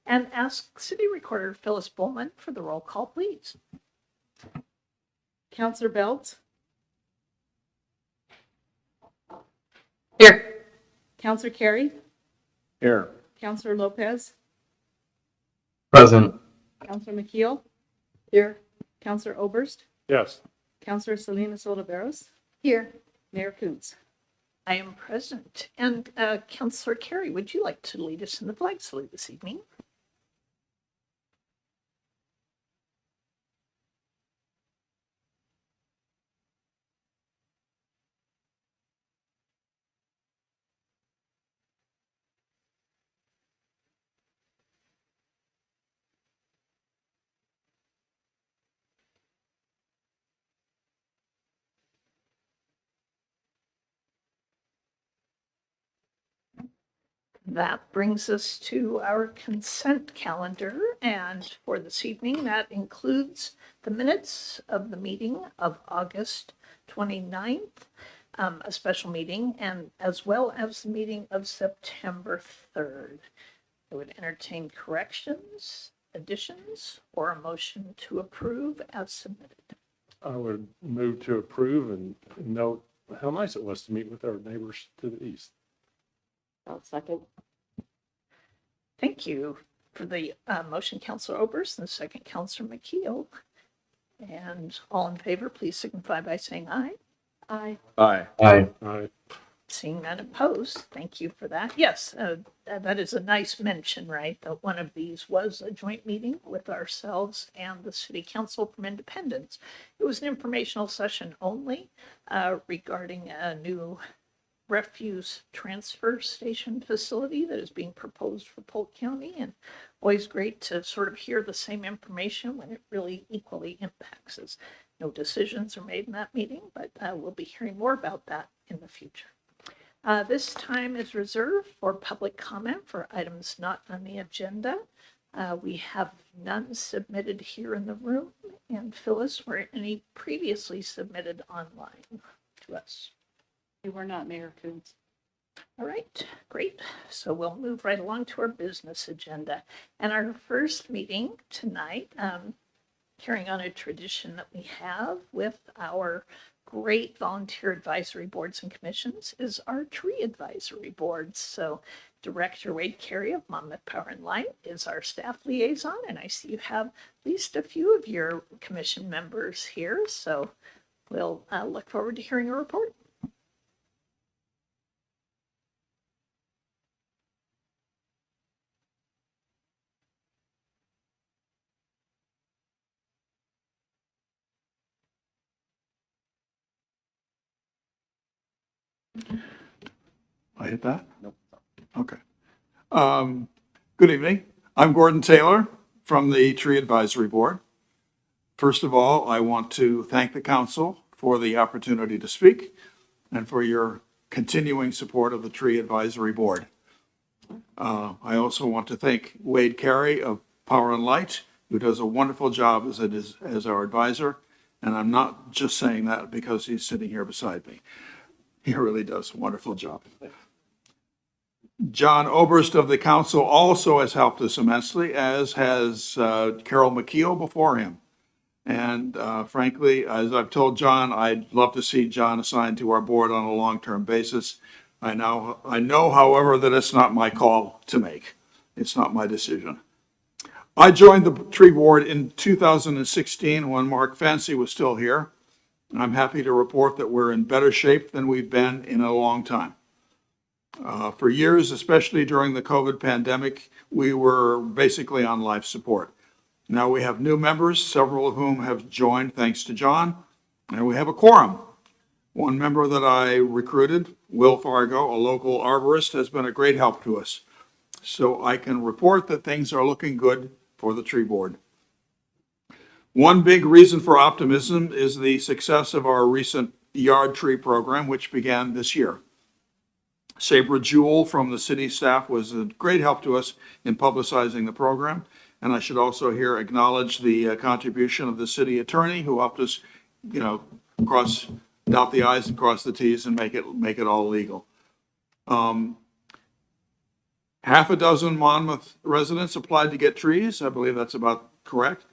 and ask City Recorder Phyllis Bowman for the roll call, please. Counselor Belt, Here. Counselor Carey, Here. Counselor Lopez, Present. Counselor McKeel. Here. Counselor Oberst, Yes. Counselor Salinas Oliveros, Here. Mayor Coontz. I am present. And Councillor Carey, would you like to lead us in the flag salute this evening? That brings us to our consent calendar, and for this evening, that includes the minutes of the meeting of August 29th, a special meeting, and as well as the meeting of September 3rd. I would entertain corrections, additions, or a motion to approve as submitted. I would move to approve and note how nice it was to meet with our neighbors to the east. I'll second. Thank you for the motion, Councillor Oberst, and the second, Councillor McKeel. And all in favor, please signify by saying aye. Aye. Aye. Aye. Aye. Seeing none opposed, thank you for that. Yes, that is a nice mention, right? That one of these was a joint meeting with ourselves and the City Council from Independence. It was an informational session only regarding a new refuse transfer station facility that is being proposed for Polk County, and always great to sort of hear the same information when it really equally impacts us. No decisions are made in that meeting, but we'll be hearing more about that in the future. This time is reserved for public comment for items not on the agenda. We have none submitted here in the room. And Phyllis, were any previously submitted online to us? They were not, Mayor Coontz. All right, great. So we'll move right along to our business agenda. And our first meeting tonight, carrying on a tradition that we have with our great volunteer advisory boards and commissions, is our tree advisory boards. So Director Wade Carey of Monmouth Power and Light is our staff liaison, and I see you have at least a few of your commission members here. So we'll look forward to hearing a report. I hit that? Nope. Okay. Good evening. I'm Gordon Taylor from the Tree Advisory Board. First of all, I want to thank the council for the opportunity to speak and for your continuing support of the Tree Advisory Board. I also want to thank Wade Carey of Power and Light, who does a wonderful job as our advisor. And I'm not just saying that because he's sitting here beside me. He really does a wonderful job. John Oberst of the council also has helped us immensely, as has Carol McKeel before him. And frankly, as I've told John, I'd love to see John assigned to our board on a long-term basis. I know, however, that it's not my call to make. It's not my decision. I joined the tree board in 2016 when Mark Fancy was still here. I'm happy to report that we're in better shape than we've been in a long time. For years, especially during the COVID pandemic, we were basically on life support. Now we have new members, several of whom have joined thanks to John, and we have a quorum. One member that I recruited, Will Fargo, a local arborist, has been a great help to us. So I can report that things are looking good for the tree board. One big reason for optimism is the success of our recent yard tree program, which began this year. Sabra Jewell from the city staff was a great help to us in publicizing the program. And I should also here acknowledge the contribution of the city attorney who helped us, dot the i's and cross the t's and make it all legal. Half a dozen Monmouth residents applied to get trees. I believe that's about correct.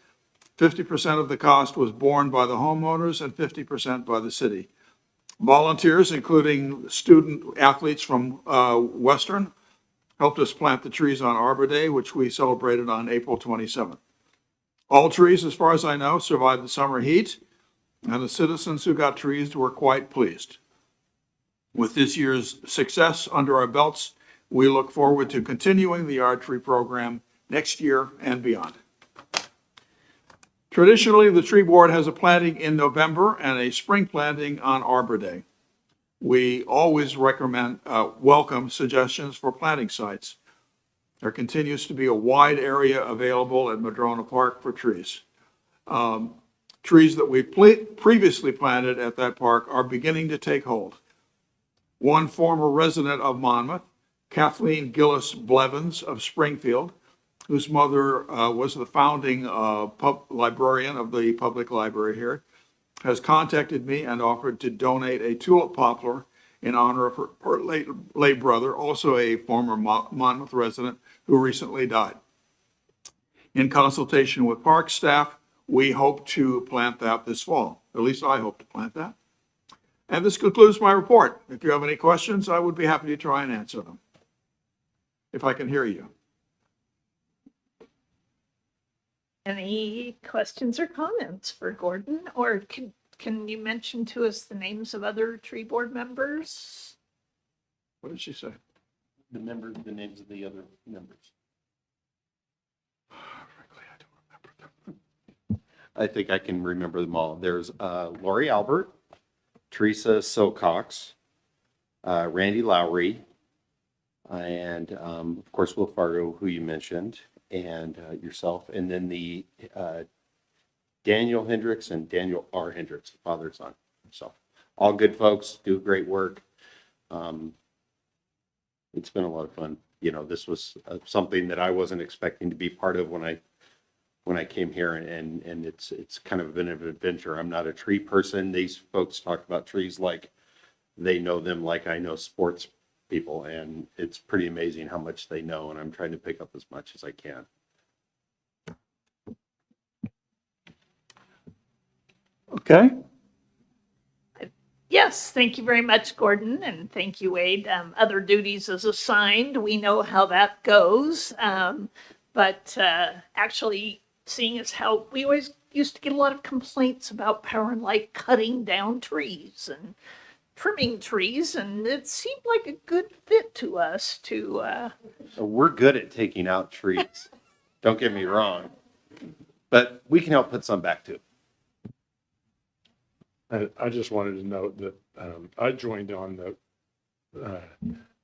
50% of the cost was borne by the homeowners and 50% by the city. Volunteers, including student athletes from Western, helped us plant the trees on Arbor Day, which we celebrated on April 27th. All trees, as far as I know, survived the summer heat, and the citizens who got trees were quite pleased. With this year's success under our belts, we look forward to continuing the archery program next year and beyond. Traditionally, the tree board has a planting in November and a spring planting on Arbor Day. We always welcome suggestions for planting sites. There continues to be a wide area available at Madrona Park for trees. Trees that we've previously planted at that park are beginning to take hold. One former resident of Monmouth, Kathleen Gillis Blevins of Springfield, whose mother was the founding librarian of the public library here, has contacted me and offered to donate a tulip poplar in honor of her late brother, also a former Monmouth resident who recently died. In consultation with park staff, we hope to plant that this fall. At least I hope to plant that. And this concludes my report. If you have any questions, I would be happy to try and answer them, if I can hear you. Any questions or comments for Gordon? Or can you mention to us the names of other tree board members? What did she say? The names of the other members. Frankly, I don't remember them. I think I can remember them all. There's Lori Albert, Teresa Silcox, Randy Lowry, and of course Will Fargo, who you mentioned, and yourself, and then the Daniel Hendricks and Daniel R. Hendricks, father and son. So all good folks, do great work. It's been a lot of fun. You know, this was something that I wasn't expecting to be part of when I came here, and it's kind of been an adventure. I'm not a tree person. These folks talk about trees like they know them, like I know sports people, and it's pretty amazing how much they know, and I'm trying to pick up as much as I can. Okay. Yes, thank you very much, Gordon, and thank you, Wade. Other duties as assigned, we know how that goes. But actually, seeing as how we always used to get a lot of complaints about Power and Light cutting down trees and trimming trees, and it seemed like a good fit to us to, So we're good at taking out trees. Don't get me wrong, but we can help put some back too. I just wanted to note that I joined on the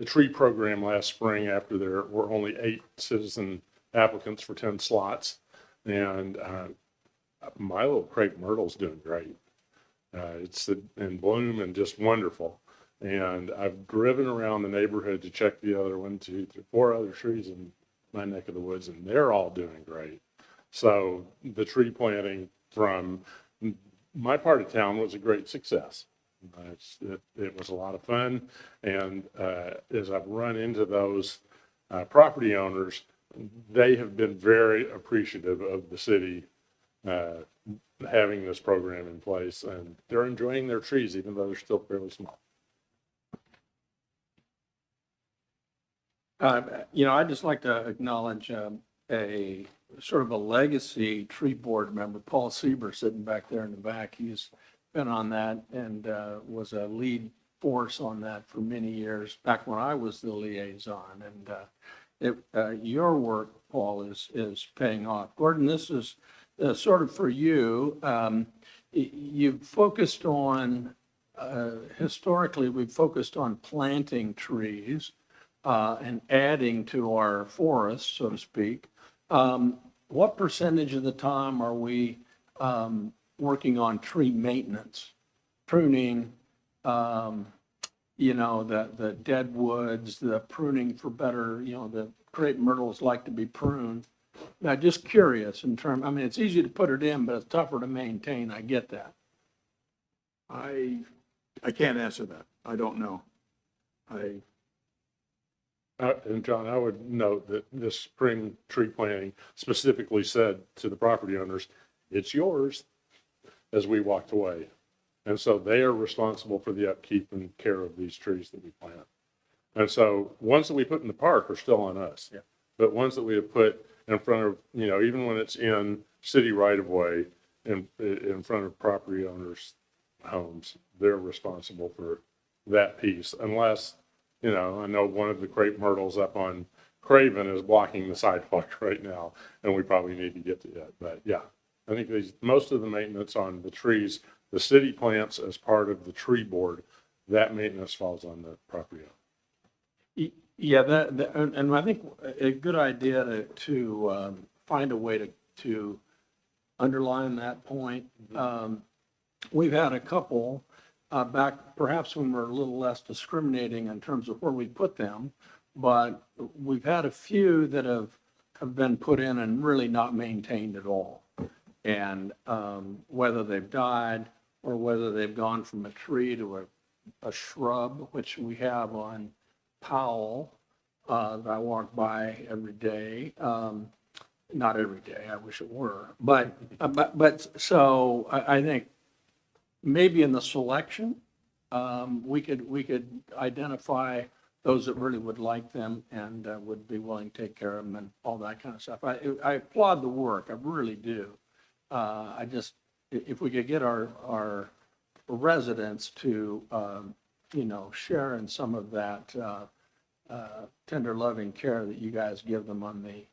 tree program last spring after there were only 8 citizen applicants for 10 slots. And my little crepe myrtle's doing great. It's in bloom and just wonderful. And I've driven around the neighborhood to check the other 1, 2, 3, 4 other trees in my neck of the woods, and they're all doing great. So the tree planting from my part of town was a great success. It was a lot of fun. And as I've run into those property owners, they have been very appreciative of the city having this program in place, and they're enjoying their trees, even though they're still fairly small. I'd just like to acknowledge a sort of a legacy tree board member, Paul Sieber, sitting back there in the back. He's been on that and was a lead force on that for many years, back when I was the liaison. And your work, Paul, is paying off. Gordon, this is sort of for you. You've focused on, historically, we've focused on planting trees and adding to our forests, so to speak. What percentage of the time are we working on tree maintenance, pruning, the dead woods, the pruning for better, the crepe myrtles like to be pruned? Now, just curious it's easy to put it in, but it's tougher to maintain. I get that. I can't answer that. I don't know. And John, I would note that this spring tree planting specifically said to the property owners, it's yours, as we walked away. And so they are responsible for the upkeep and care of these trees that we plant. And so ones that we put in the park are still on us. Yeah. But ones that we have put in front of, even when it's in city right of way, in front of property owners' homes, they're responsible for that piece unless, I know one of the crepe myrtles up on Craven is blocking the sidewalk right now, and we probably need to get to it. But yeah, I think most of the maintenance on the trees, the city plants as part of the tree board, that maintenance falls on the property owner. Yeah, and I think a good idea to find a way to underline that point. We've had a couple back, perhaps when we're a little less discriminating in terms of where we put them, but we've had a few that have been put in and really not maintained at all. And whether they've died or whether they've gone from a tree to a shrub, which we have on Powell, that I walk by every day. Not every day, I wish it were. But so I think maybe in the selection, we could identify those that really would like them and would be willing to take care of them and all that kind of stuff. I applaud the work, I really do. If we could get our residents to, share in some of that tender loving care that you guys give them on the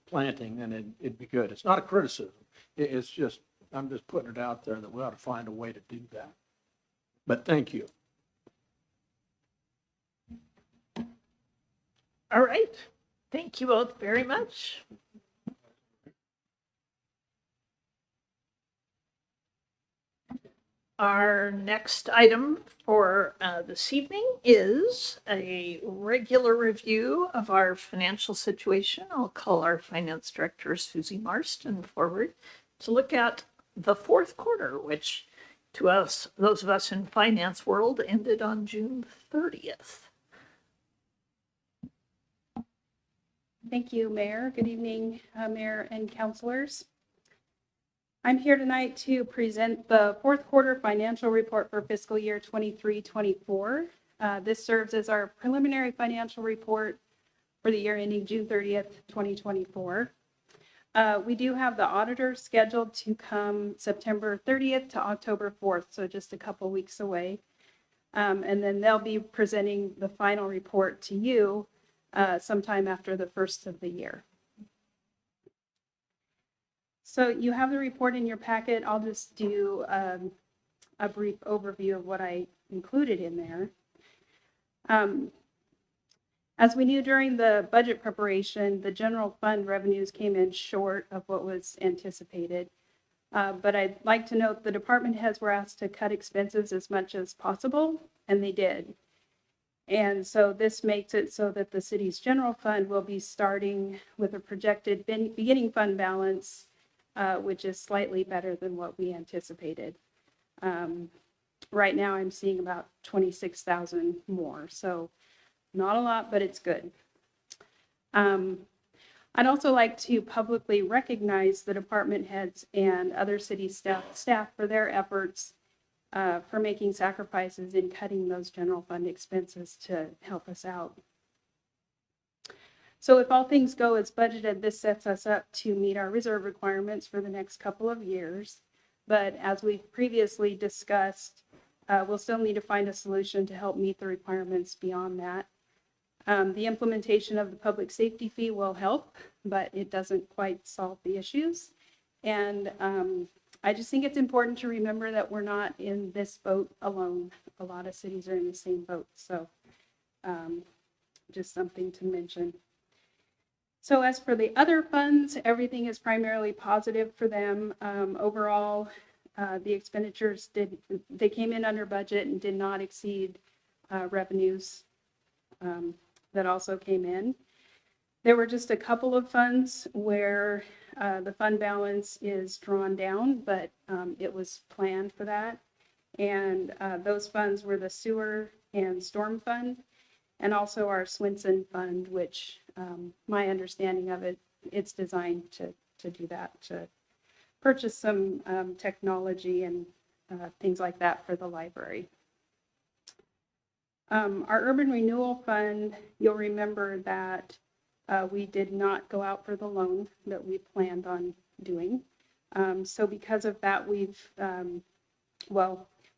planting, then it'd be good. It's not a criticism. It's just, I'm just putting it out there that we ought to find a way to do that. But thank you. All right. Thank you both very much. Our next item for this evening is a regular review of our financial situation. I'll call our finance director, Susie Marston, forward to look at the fourth quarter, which to us, those of us in finance world, ended on June 30th. Thank you, Mayor. Good evening, Mayor and councilors. I'm here tonight to present the fourth quarter financial report for fiscal year 23-24. This serves as our preliminary financial report for the year ending June 30th, 2024. We do have the auditor scheduled to come September 30th to October 4th, so just a couple weeks away. And then they'll be presenting the final report to you sometime after the first of the year. So you have the report in your packet. I'll just do a brief overview of what I included in there. As we knew during the budget preparation, the general fund revenues came in short of what was anticipated. But I'd like to note the department heads were asked to cut expenses as much as possible, and they did. And so this makes it so that the city's general fund will be starting with a projected beginning fund balance, which is slightly better than what we anticipated. Right now I'm seeing about 26,000 more. So not a lot, but it's good. I'd also like to publicly recognize the department heads and other city staff for their efforts for making sacrifices in cutting those general fund expenses to help us out. So if all things go as budgeted, this sets us up to meet our reserve requirements for the next couple of years. But as we've previously discussed, we'll still need to find a solution to help meet the requirements beyond that. The implementation of the public safety fee will help, but it doesn't quite solve the issues. And I just think it's important to remember that we're not in this boat alone. A lot of cities are in the same boat. So just something to mention. So as for the other funds, everything is primarily positive for them. Overall, the expenditures they came in under budget and did not exceed revenues that also came in. There were just a couple of funds where the fund balance is drawn down, but it was planned for that. And those funds were the sewer and storm fund. and also our Swinson Fund, which my understanding of it, it's designed to do that, to purchase some technology and things like that for the library. Our Urban Renewal Fund, you'll remember that we did not go out for the loan that we planned on doing. So because of that, we've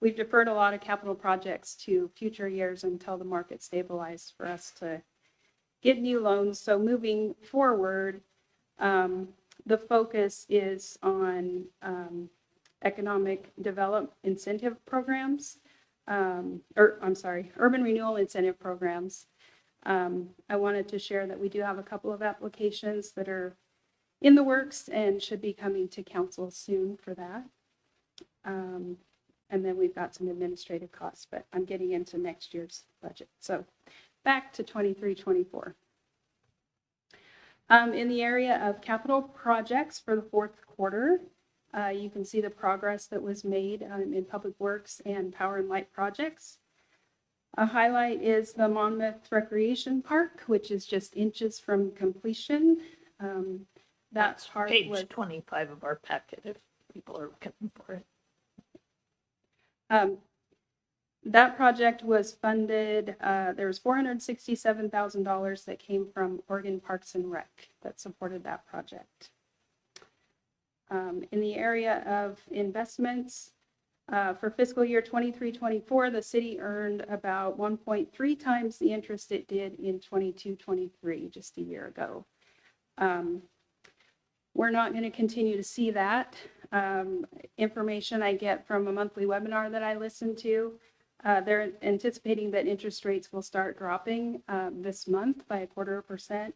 deferred a lot of capital projects to future years until the market stabilized for us to get new loans. So moving forward, the focus is on economic development incentive programs, urban renewal incentive programs. I wanted to share that we do have a couple of applications that are in the works and should be coming to council soon for that. And then we've got some administrative costs, but I'm getting into next year's budget. So back to 23-24. In the area of capital projects for the fourth quarter, you can see the progress that was made in Public Works and Power and Light projects. A highlight is the Monmouth Recreation Park, which is just inches from completion. That part was Page 25 of our packet, if people are looking for it. that project was funded. There was $467,000 that came from Oregon Parks and Rec that supported that project. In the area of investments, for fiscal year 23-24, the city earned about 1.3 times the interest it did in 22-23, just a year ago. We're not going to continue to see that. Information I get from a monthly webinar that I listen to, they're anticipating that interest rates will start dropping this month by 0.25%.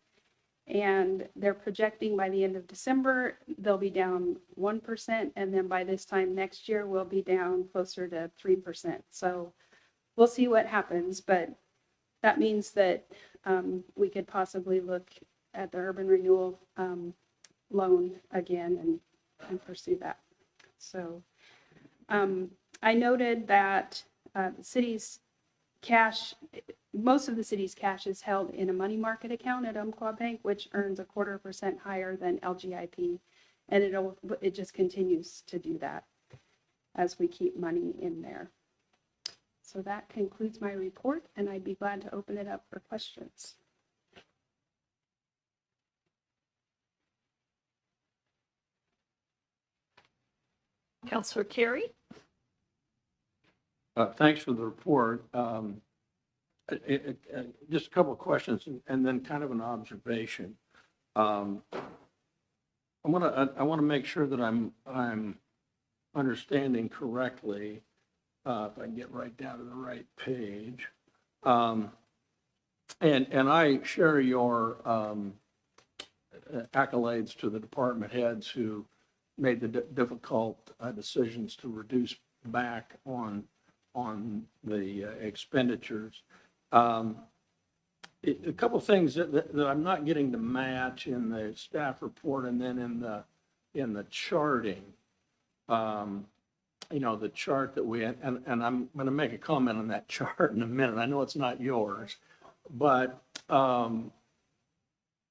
And they're projecting by the end of December, they'll be down 1%. And then by this time next year, we'll be down closer to 3%. So we'll see what happens. But that means that we could possibly look at the urban renewal loan again and pursue that. So I noted that the city's cash, most of the city's cash is held in a money market account at Umpqua Bank, which earns 0.25% higher than LGIP. And it just continues to do that as we keep money in there. So that concludes my report, and I'd be glad to open it up for questions. Councilor Carey? Thanks for the report. Just a couple of questions and then kind of an observation. I want to make sure that I'm understanding correctly. If I can get right down to the right page. And I share your accolades to the department heads who made the difficult decisions to reduce back on the expenditures. A couple of things that I'm not getting to match in the staff report and then in the charting. The chart that we, and I'm going to make a comment on that chart in a minute. I know it's not yours, but,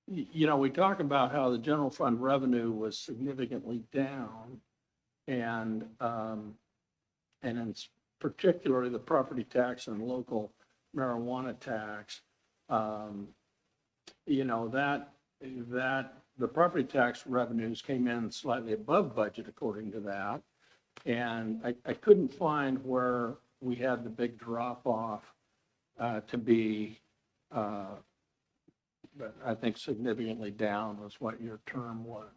we talk about how the general fund revenue was significantly down and in particularly the property tax and local marijuana tax, that the property tax revenues came in slightly above budget according to that. And I couldn't find where we had the big drop off to be, but I think significantly down was what your term was.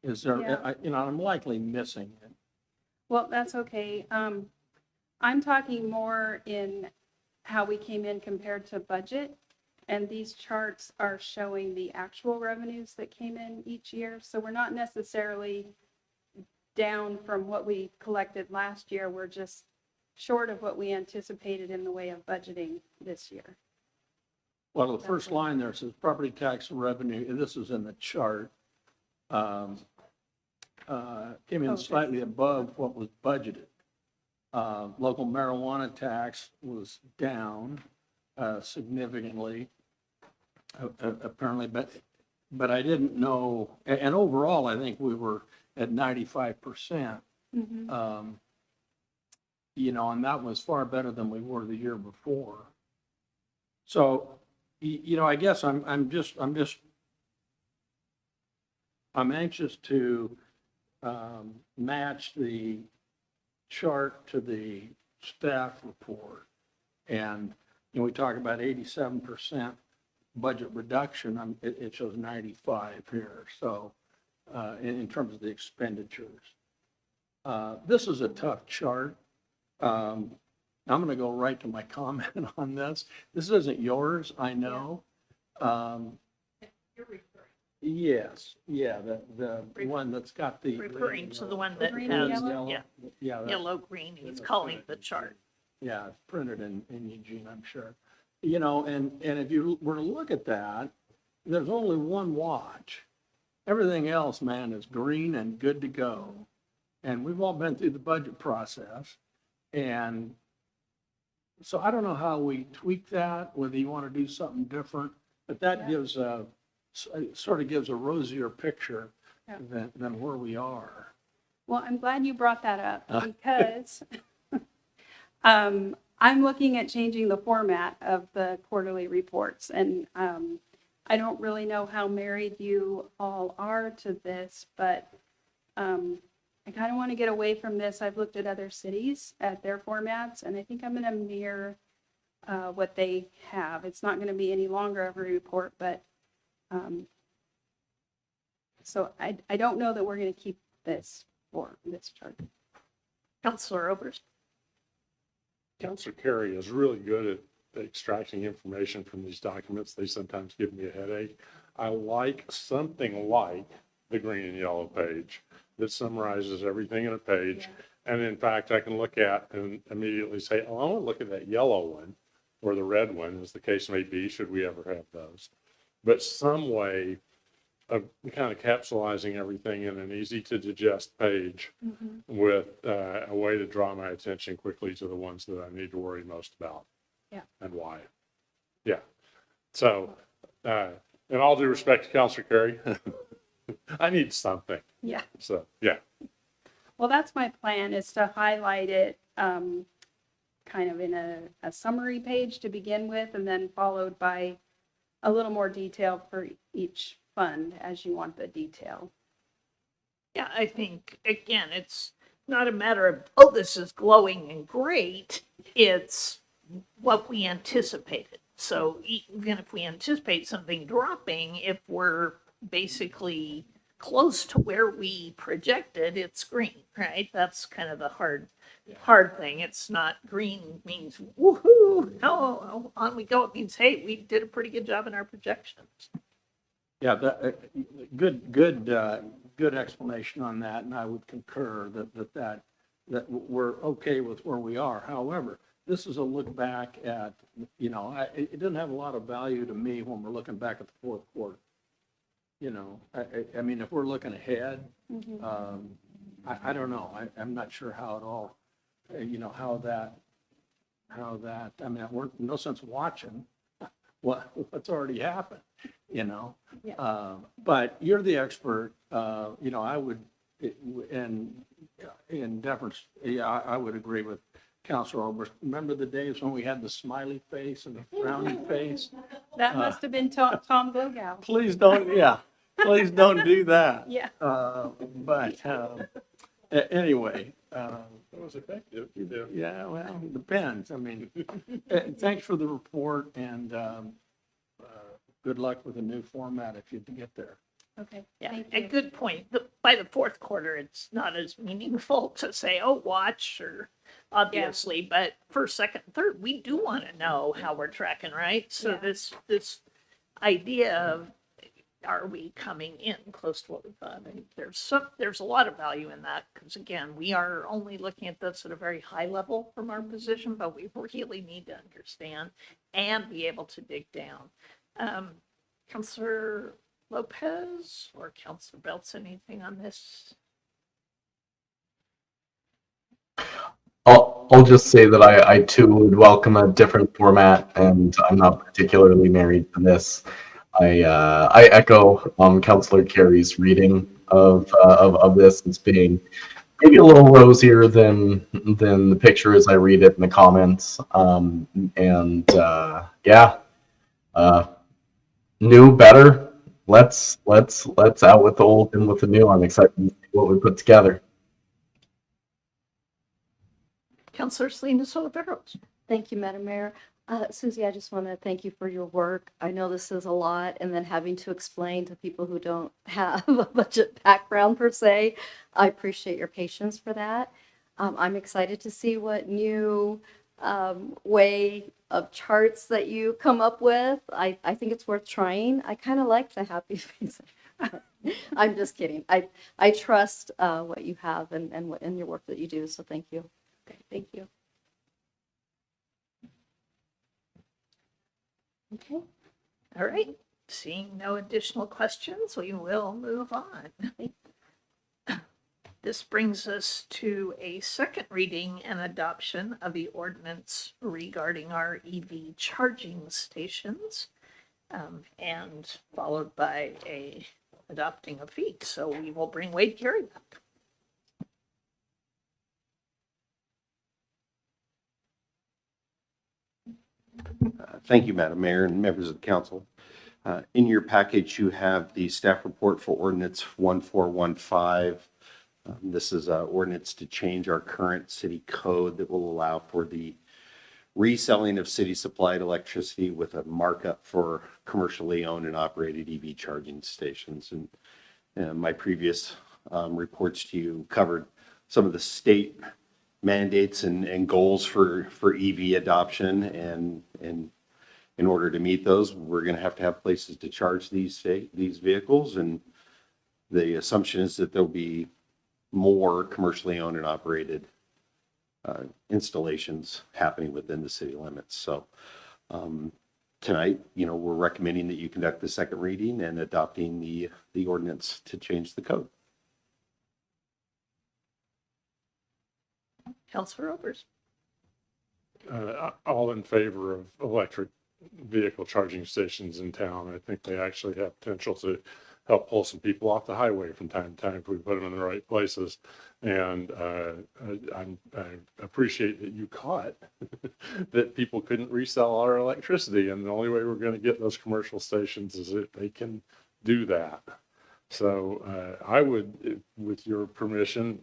Is there, Yeah. I'm likely missing it. Well, that's okay. I'm talking more in how we came in compared to budget. And these charts are showing the actual revenues that came in each year. So we're not necessarily down from what we collected last year. We're just short of what we anticipated in the way of budgeting this year. Well, the first line there says property tax revenue, and this is in the chart, came in slightly above what was budgeted. Local marijuana tax was down. significantly, apparently, but I didn't know, and overall, I think we were at 95%. You know, and that was far better than we were the year before. So, you know, I guess I'm anxious to match the chart to the staff report. And, you know, we talk about 87% budget reduction, it shows 95 here. So, in terms of the expenditures. This is a tough chart. I'm going to go right to my comment on this. This isn't yours, I know. Yes, yeah, the one that's got the. Referring to the one that Green and has, yellow? yeah, Yeah, yellow, green, he's calling the chart. yeah, it's printed in Eugene, I'm sure. You know, and if you were to look at that, there's only one watch. Everything else, man, is green and good to go. And we've all been through the budget process. And so I don't know how we tweak that, whether you want to do something different, but that gives sort of gives a rosier picture Yeah. than where we are. Well, I'm glad you brought that up because I'm looking at changing the format of the quarterly reports. And I don't really know how married you all are to this, but I kind of want to get away from this. I've looked at other cities at their formats, and I think I'm going to mirror what they have. It's not going to be any longer of a report, but so I don't know that we're going to keep this for this chart. Counselor Oberst? Counselor Carey is really good at extracting information from these documents. They sometimes give me a headache. I like something like the green and yellow page that summarizes everything in a page. And in fact, I can look at and immediately say, oh, I want to look at that yellow one or the red one, as the case may be, should we ever have those. But some way of kind of capsulizing everything in an easy to digest page with a way to draw my attention quickly to the ones that I need to worry most about. Yeah. And why. Yeah. So, in all due respect to Counselor Carey, I need something. Yeah. So, yeah. Well, that's my plan, is to highlight it kind of in a summary page to begin with, and then followed by a little more detail for each fund as you want the detail. Yeah, I think, again, it's not a matter of, oh, this is glowing and great. It's what we anticipated. So even if we anticipate something dropping, if we're basically close to where we projected, it's green, right? That's kind of the hard thing. It's not green means woohoo, no, on we go. It means, hey, we did a pretty good job in our projections. Yeah, good explanation on that, and I would concur that we're okay with where we are. However, this is a look back at, you know, it doesn't have a lot of value to me when we're looking back at the fourth quarter. You know, I mean, if we're looking ahead, I don't know. I'm not sure how it all, you know, how that, I mean, we're no sense watching what's already happened, you know? Yeah. But you're the expert, you know, I would, in deference, yeah, I would agree with Counselor Oberst. Remember the days when we had the smiley face and the frowny face? That must have been Tom Glogow. Please don't, yeah, please don't do that. Yeah. But anyway, It was effective. You did. yeah, well, it depends. I mean, thanks for the report, and good luck with the new format if you get there. Okay. Yeah, Thank a you. good point. By the fourth quarter, it's not as meaningful to say, oh, watch, or obviously, but first, second, third, we do want to know how we're tracking, right? So Yeah. this idea of, are we coming in close to what we thought? I think there's a lot of value in that, because again, we are only looking at this at a very high level from our position, but we really need to understand and be able to dig down. Counselor Lopez or Counselor Belts, anything on this? I'll just say that I too would welcome a different format, and I'm not particularly married to this. I echo Councillor Carey's reading of this as being maybe a little rosier than the picture as I read it in the comments. And yeah, new, better. Let's out with the old and with the new. I'm excited to see what we put together. Councillor Salinas Oliveros. Thank you, Madam Mayor. Susie, I just want to thank you for your work. I know this is a lot, and then having to explain to people who don't have a budget background per se. I appreciate your patience for that. I'm excited to see what new way of charts that you come up with. I think it's worth trying. I kind of like the happy face. I'm just kidding. I trust what you have and your work that you do, so thank you. Okay, thank you. Okay. All right. Seeing no additional questions, we will move on. This brings us to a second reading and adoption of the ordinance regarding our EV charging stations, and followed by adopting a fee. So we will bring Wade Carey back. Thank you, Madam Mayor and members of the council. In your package, you have the staff report for ordinance 1415. This is an ordinance to change our current city code that will allow for the reselling of city supplied electricity with a markup for commercially owned and operated EV charging stations. And my previous reports to you covered some of the state mandates and goals for EV adoption, and in order to meet those, we're going to have places to charge these vehicles, and the assumption is that there'll be more commercially owned and operated installations happening within the city limits. So tonight, we're recommending that you conduct the second reading and adopting the ordinance to change the code. Councillor Overs. All in favor of electric vehicle charging stations in town. I think they actually have potential to help pull some people off the highway from time to time if we put them in the right places. And I appreciate that you caught that people couldn't resell our electricity. And the only way we're going to get those commercial stations is if they can do that. So I would, with your permission,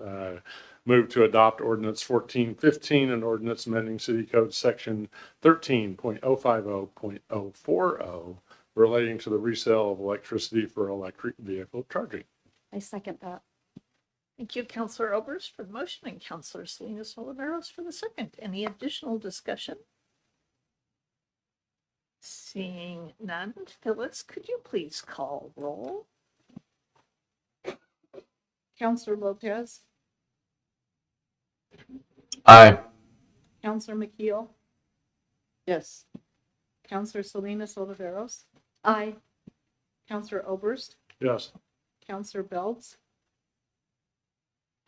move to adopt ordinance 1415, an ordinance amending city code section 13.050.040 relating to the resale of electricity for electric vehicle charging. I second that. Thank you, Councillor Overs for the motion and Councillor Salinas Oliveros for the second. Any additional discussion? Seeing none, Phyllis, could you please call roll? Counselor Lopez, Aye. Counselor McKeel. Yes. Counselor Salinas Oliveros. Aye. Counselor Oberst, Yes. Counselor Belts,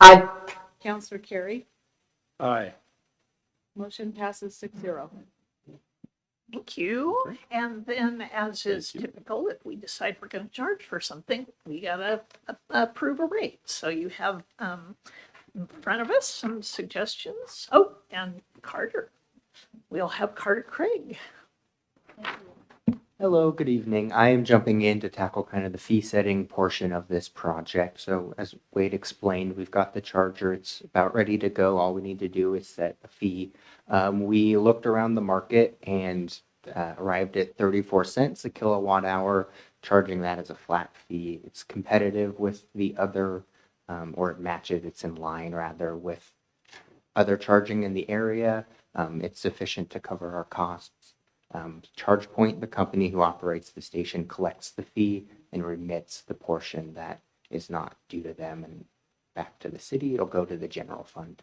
Aye. Counselor Carey. Aye. Motion passes 6-0. Thank you. And then, as is typical, if we decide we're going to charge for something, we gotta approve a rate. So you have in front of us some suggestions. Oh, and Carter. We'll have Carter Craig. Hello, good evening. I am jumping in to tackle kind of the fee setting portion of this project. So as Wade explained, we've got the charger. It's about ready to go. All we need to do is set a fee. We looked around the market and arrived at 34 cents a kilowatt hour, charging that as a flat fee. It's competitive with the other, or it matches, it's in line rather with other charging in the area. It's sufficient to cover our costs. ChargePoint, the company who operates the station, collects the fee and remits the portion that is not due to them and back to the city. It'll go to the general fund.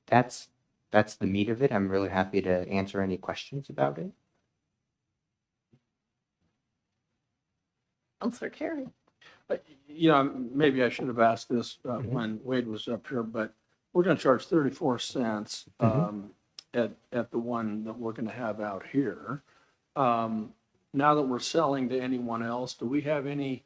That's the meat of it. I'm really happy to answer any questions about it. Councillor Carey. Maybe I should have asked this when Wade was up here, but we're going to charge 34 cents at the one that we're going to have out here. Now that we're selling to anyone else, do we have any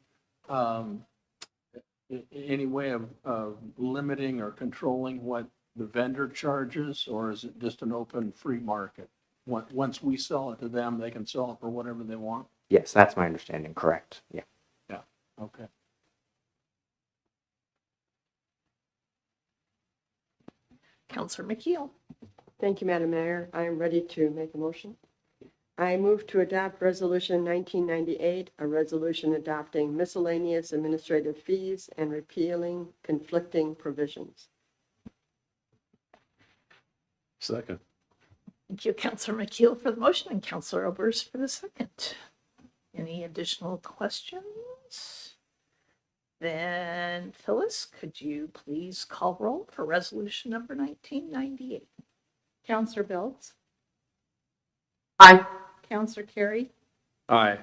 way of limiting or controlling what the vendor charges, or is it just an open free market? Once we sell it to them, they can sell it for whatever they want? Yes, that's my understanding, correct, yeah. Yeah, okay. Counselor McKeel. Thank you, Madam Mayor. I am ready to make a motion. I move to adopt Resolution 1998, a resolution adopting miscellaneous administrative fees and repealing conflicting provisions. Second. Thank you, Counselor McKeel for the motion and Counselor Oberst for the second. Any additional questions? Then Phyllis, could you please call roll for resolution number 1998? Counselor Biltz, Aye. Counselor Carey, Aye.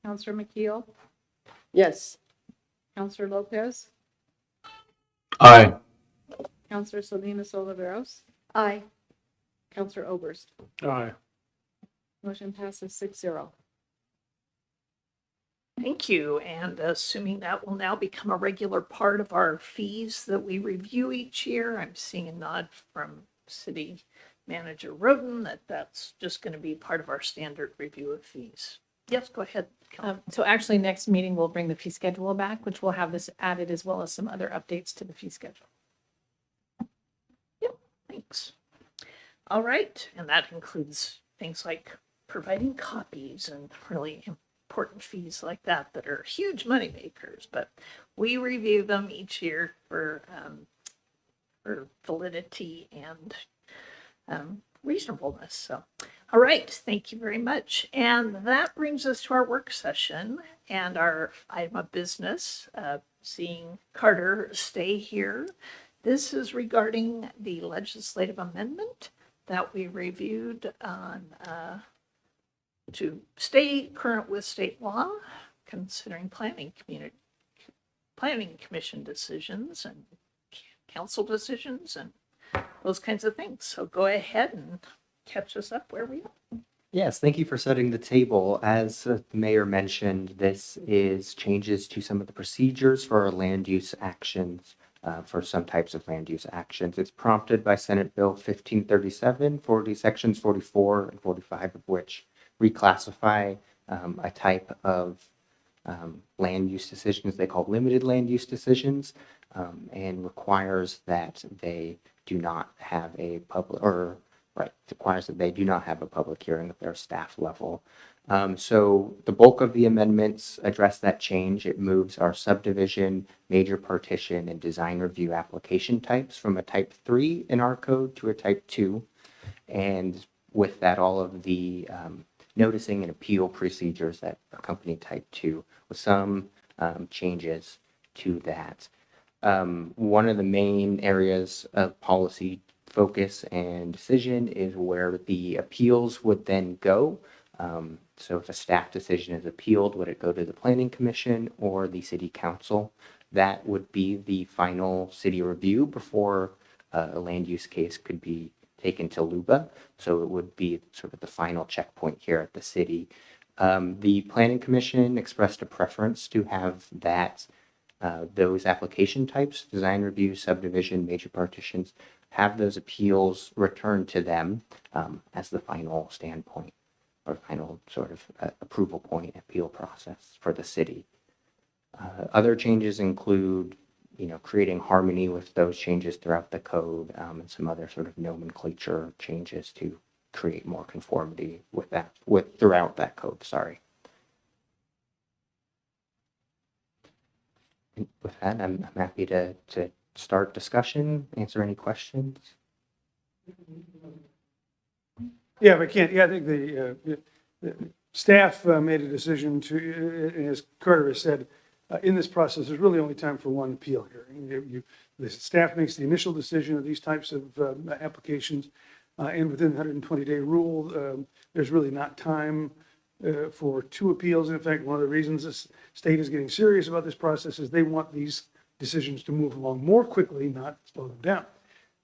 Counselor McKeel, Yes. Counselor Lopez, Aye. Counselor Salinas Oliveros, Aye. Counselor Oberst. Aye. Motion passes 6-0. Thank you. And assuming that will now become a regular part of our fees that we review each year, I'm seeing a nod from City Manager Roden that that's just going to be part of our standard review of fees. Yes, go ahead. Kelly. So actually, next meeting, we'll bring the fee schedule back, which will have this added as well as some other updates to the fee schedule. Thanks. All right. And that includes things like providing copies and really important fees like that that are huge money makers. But we review them each year for validity and reasonableness. So, all right. Thank you very much. And that brings us to our work session and our item of business, seeing Carter stay here. This is regarding the legislative amendment that we reviewed on to stay current with state law, considering planning commission decisions and council decisions and those kinds of things. So go ahead and catch us up where we are. Yes, thank you for setting the table. As the mayor mentioned, this is changes to some of the procedures for our land use actions, for some types of land use actions. It's prompted by Senate Bill 1537, sections 44 and 45 of which reclassify a type of land use decisions they call limited land use decisions, and requires that they do not have a requires that they do not have a public hearing at their staff level. So the bulk of the amendments address that change. It moves our subdivision, major partition, and design review application types from a type 3 in our code to a type 2. And with that, all of the noticing and appeal procedures that accompany type 2 with some changes to that. One of the main areas of policy focus and decision is where the appeals would then go. So if a staff decision is appealed, would it go to the planning commission or the city council? That would be the final city review before a land use case could be taken to LUBA. So it would be sort of the final checkpoint here at the city. The planning commission expressed a preference to have that those application types, design review, subdivision, major partitions, have those appeals returned to them as the final standpoint or final sort of approval point appeal process for the city. Other changes include, creating harmony with those changes throughout the code, and some other sort of nomenclature changes to create more conformity with throughout that code. Sorry. And with that, I'm happy to start discussion, answer any questions. Yeah, if I can, I think the staff made a decision to, as Carter has said, in this process, there's really only time for one appeal hearing. The staff makes the initial decision of these types of applications, and within the 120-day rule, there's really not time for two appeals. In fact, one of the reasons the state is getting serious about this process is they want these decisions to move along more quickly, not slow them down.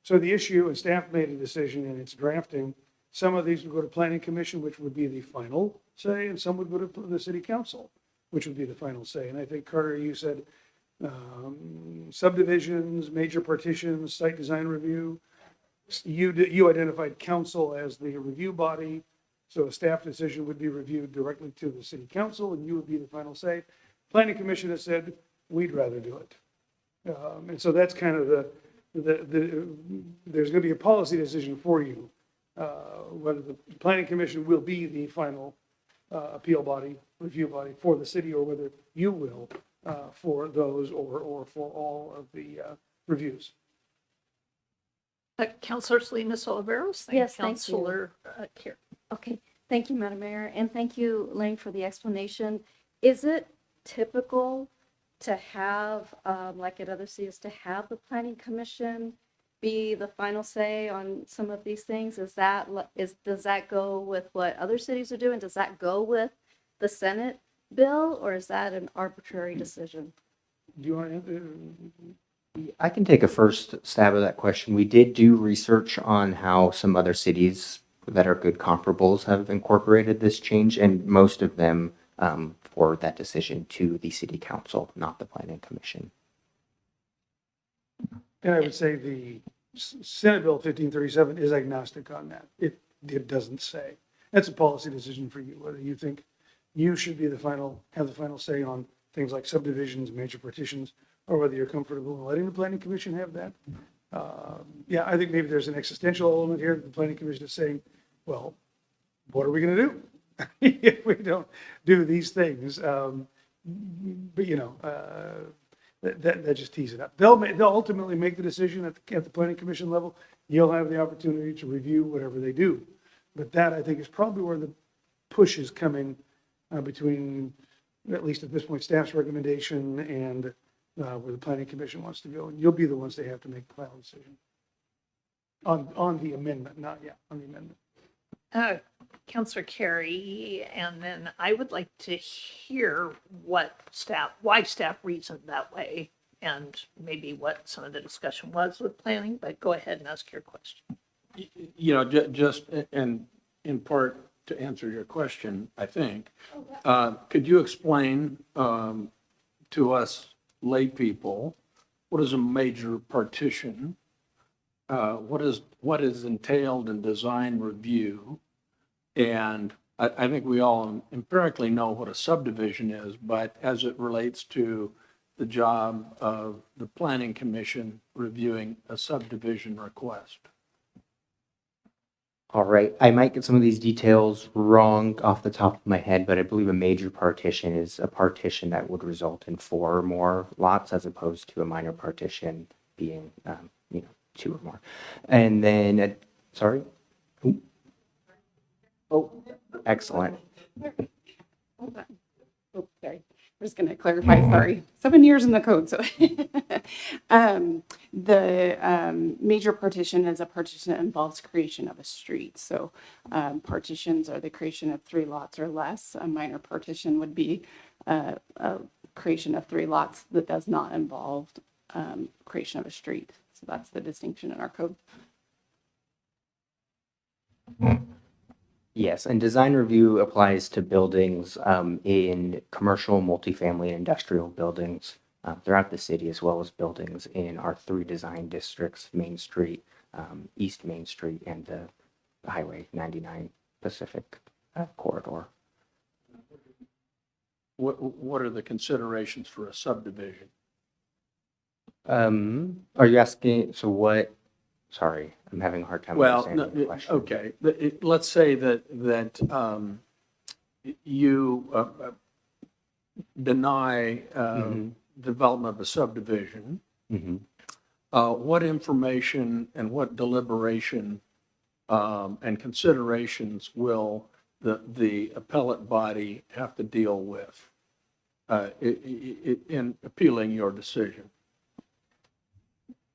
So the issue, and staff made a decision in its drafting, some of these would go to planning commission, which would be the final say, and some would go to the city council, which would be the final say. And I think Carter, you said subdivisions, major partitions, site design review. You identified council as the review body. So a staff decision would be reviewed directly to the city council and you would be the final say. Planning commission has said, we'd rather do it. And so that's kind of there's going to be a policy decision for you, whether the planning commission will be the final appeal body, review body for the city, or whether you will for those or for all of the reviews. Councilor Salinas Oliveros. Yes, thank you. Councilor Carey. Okay, thank you, Madam Mayor, and thank you, Lane, for the explanation. Is it typical to have, like at other cities, to have the planning commission be the final say on some of these things? Does that go with what other cities are doing? Does that go with the Senate bill, or is that an arbitrary decision? Do you want to? I can take a first stab at that question. We did do research on how some other cities that are good comparables have incorporated this change, and most of them forward that decision to the city council, not the planning commission. And I would say the Senate Bill 1537 is agnostic on that. It doesn't say. That's a policy decision for you, whether you think you should be have the final say on things like subdivisions, major partitions, or whether you're comfortable in letting the planning commission have that. Yeah, I think maybe there's an existential element here. The planning commission is saying, well, what are we going to do if we don't do these things? But that just tees it up. They'll ultimately make the decision at the planning commission level. You'll have the opportunity to review whatever they do. But that, I think, is probably where the push is coming between, at least at this point, staff's recommendation and where the planning commission wants to go. And you'll be the ones that have to make the final decision on the amendment, on the amendment. Councilor Carey, and then I would like to hear why staff reasoned that way, and maybe what some of the discussion was with planning, but go ahead and ask your question. You know, just and in part to answer your question, I think, could you explain to us lay people what is a major partition? What is entailed in design review? And I think we all empirically know what a subdivision is, but as it relates to the job of the planning commission reviewing a subdivision request. All right, I might get some of these details wrong off the top of my head, but I believe a major partition is a partition that would result in 4 or more lots, as opposed to a minor partition being, 2 or more. And then, sorry? Ooh. Oh, excellent. Hold on. Oh, sorry. I'm just going to clarify, sorry. 7 years in the code. So the major partition is a partition that involves creation of a street. So partitions are the creation of 3 lots or less. A minor partition would be a creation of 3 lots that does not involve creation of a street. So that's the distinction in our code. Yes, and design review applies to buildings in commercial, multifamily, and industrial buildings throughout the city, as well as buildings in our 3 design districts: Main Street, East Main Street, and the Highway 99 Pacific corridor. What are the considerations for a subdivision? Are you asking, so what, sorry, I'm having a hard time understanding the question. Okay. Let's say that you deny development of a subdivision. What information and what deliberation and considerations will the appellate body have to deal with in appealing your decision?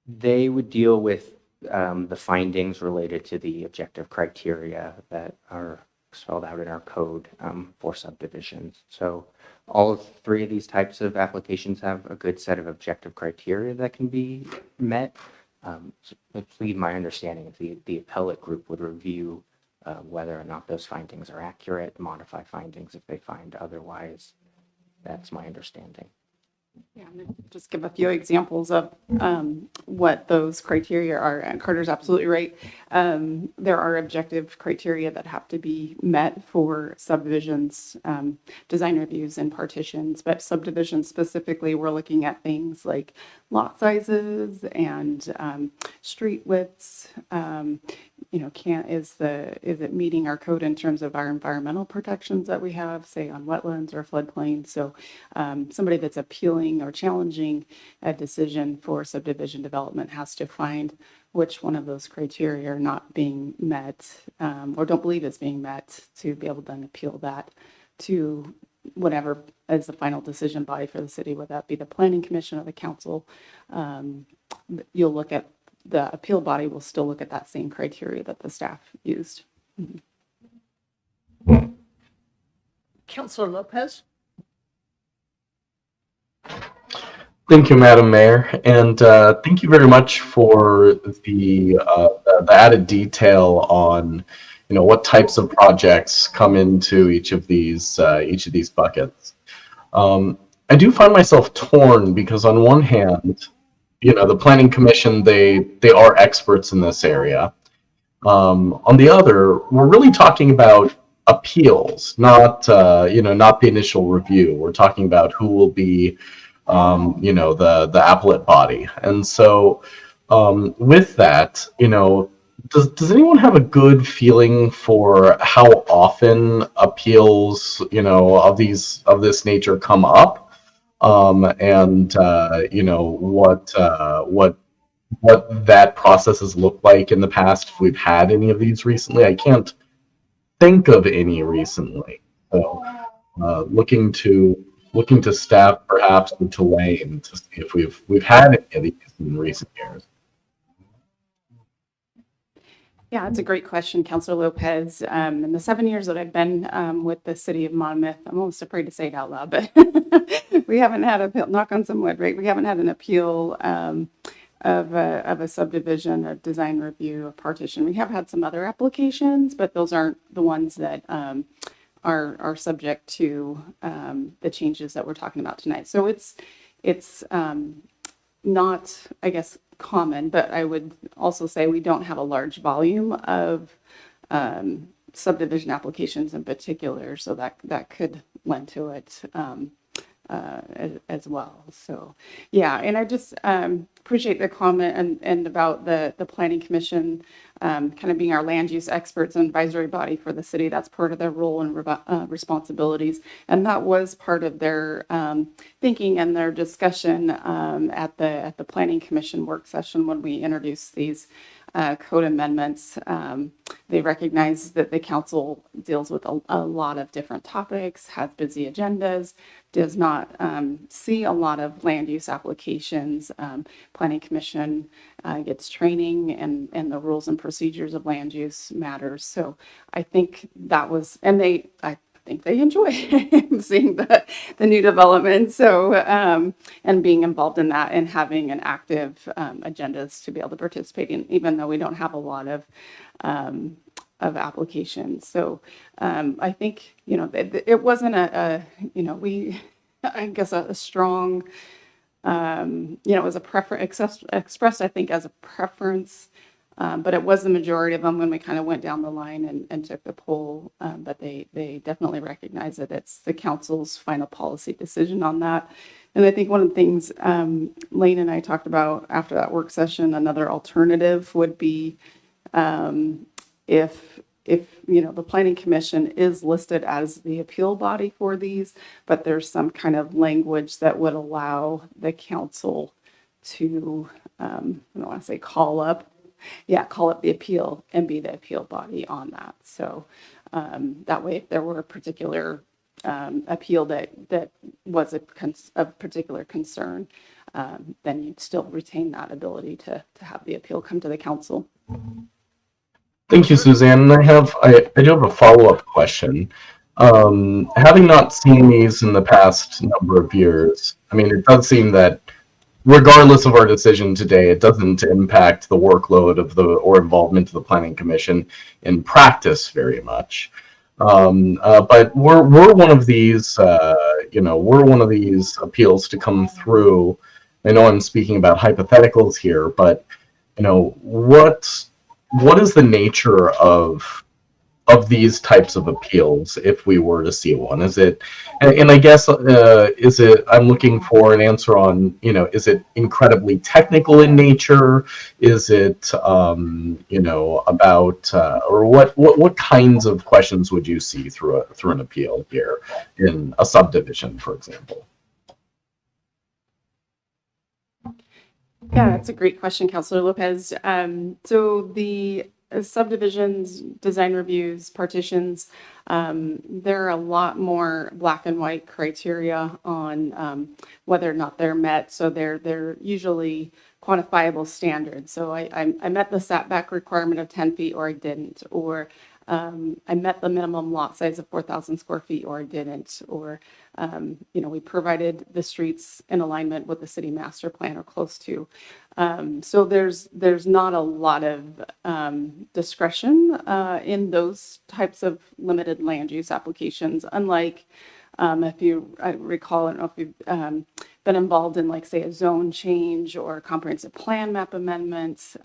They would deal with the findings related to the objective criteria that are spelled out in our code for subdivisions. So all 3 of these types of applications have a good set of objective criteria that can be met. It's my understanding is the appellate group would review whether or not those findings are accurate, modify findings if they find otherwise. That's my understanding. Yeah, I'm gonna just give a few examples of what those criteria are. And Carter's absolutely right. There are objective criteria that have to be met for subdivisions, design reviews and partitions, but subdivisions specifically, we're looking at things like lot sizes and street widths. Is it meeting our code in terms of our environmental protections that we have, say on wetlands or floodplains? So somebody that's appealing or challenging a decision for subdivision development has to find which one of those criteria are not being met or don't believe is being met to be able to then appeal that to whatever is the final decision body for the city, whether that be the planning commission or the council. You'll look at the appeal body will still look at that same criteria that the staff used. Councilor Lopez? Thank you, Madam Mayor, and thank you very much for the added detail on, what types of projects come into each of these buckets. I do find myself torn because on one hand, the Planning Commission, they are experts in this area. On the other, we're really talking about appeals, not not the initial review. We're talking about who will be the appellate body. And so with that, does anyone have a good feeling for how often appeals, of this nature come up? And what that process has looked like in the past, if we've had any of these recently? I can't think of any recently. So looking to staff perhaps and to Wayne to see if we've had any of these in recent years. Yeah, that's a great question, Councilor Lopez. In the 7 years that I've been with the city of Monmouth, I'm almost afraid to say it out loud, but we haven't had a knock on some wood, right? We haven't had an appeal of a subdivision, a design review, a partition. We have had some other applications, but those aren't the ones that are subject to the changes that we're talking about tonight. So it's not, I guess, common, but I would also say we don't have a large volume of subdivision applications in particular, so that could lend to it as well. So yeah, and I just appreciate the comment and about the planning commission kind of being our land use experts and advisory body for the city. That's part of their role and responsibilities, and that was part of their thinking and their discussion at the planning commission work session when we introduced these code amendments. They recognize that the council deals with a lot of different topics, has busy agendas, does not see a lot of land use applications. Planning commission gets training and the rules and procedures of land use matters. So I think that was, and I think they enjoy seeing the new development. So, and being involved in that and having an active agendas to be able to participate in, even though we don't have a lot of applications. So, I think, it wasn't I guess a strong, it was a preference expressed, I think, as a preference. But it was the majority of them when we kind of went down the line and took the poll. But they definitely recognize that it's the council's final policy decision on that. And I think one of the things Lane and I talked about after that work session, another alternative would be if the planning commission is listed as the appeal body for these, but there's some kind of language that would allow the council to, I don't want to say call up the appeal and be the appeal body on that. So that way, if there were a particular appeal that was of particular concern, then you'd still retain that ability to have the appeal come to the council. Thank you, Suzanne. I do have a follow-up question. Having not seen these in the past number of years, I mean, it does seem that regardless of our decision today, it doesn't impact the workload of the or involvement of the planning commission in practice very much. But we're one of these, we're one of these appeals to come through. I know I'm speaking about hypotheticals here, but what is the nature of these types of appeals if we were to see one? Is it, and I guess, is it, I'm looking for an answer on, is it incredibly technical in nature? Is it, about, or what kinds of questions would you see through an appeal here in a subdivision, for example? Yeah, that's a great question, Councilor Lopez. So the subdivisions, design reviews, partitions, there are a lot more black and white criteria on whether or not they're met. So they're usually quantifiable standards. So I met the setback requirement of 10 feet or I didn't, or I met the minimum lot size of 4,000 square feet or I didn't, or we provided the streets in alignment with the city master plan or close to. So there's not a lot of discretion in those types of limited land use applications, unlike I recall, I don't know if you've been involved in, like, say, a zone change or a comprehensive plan map amendments,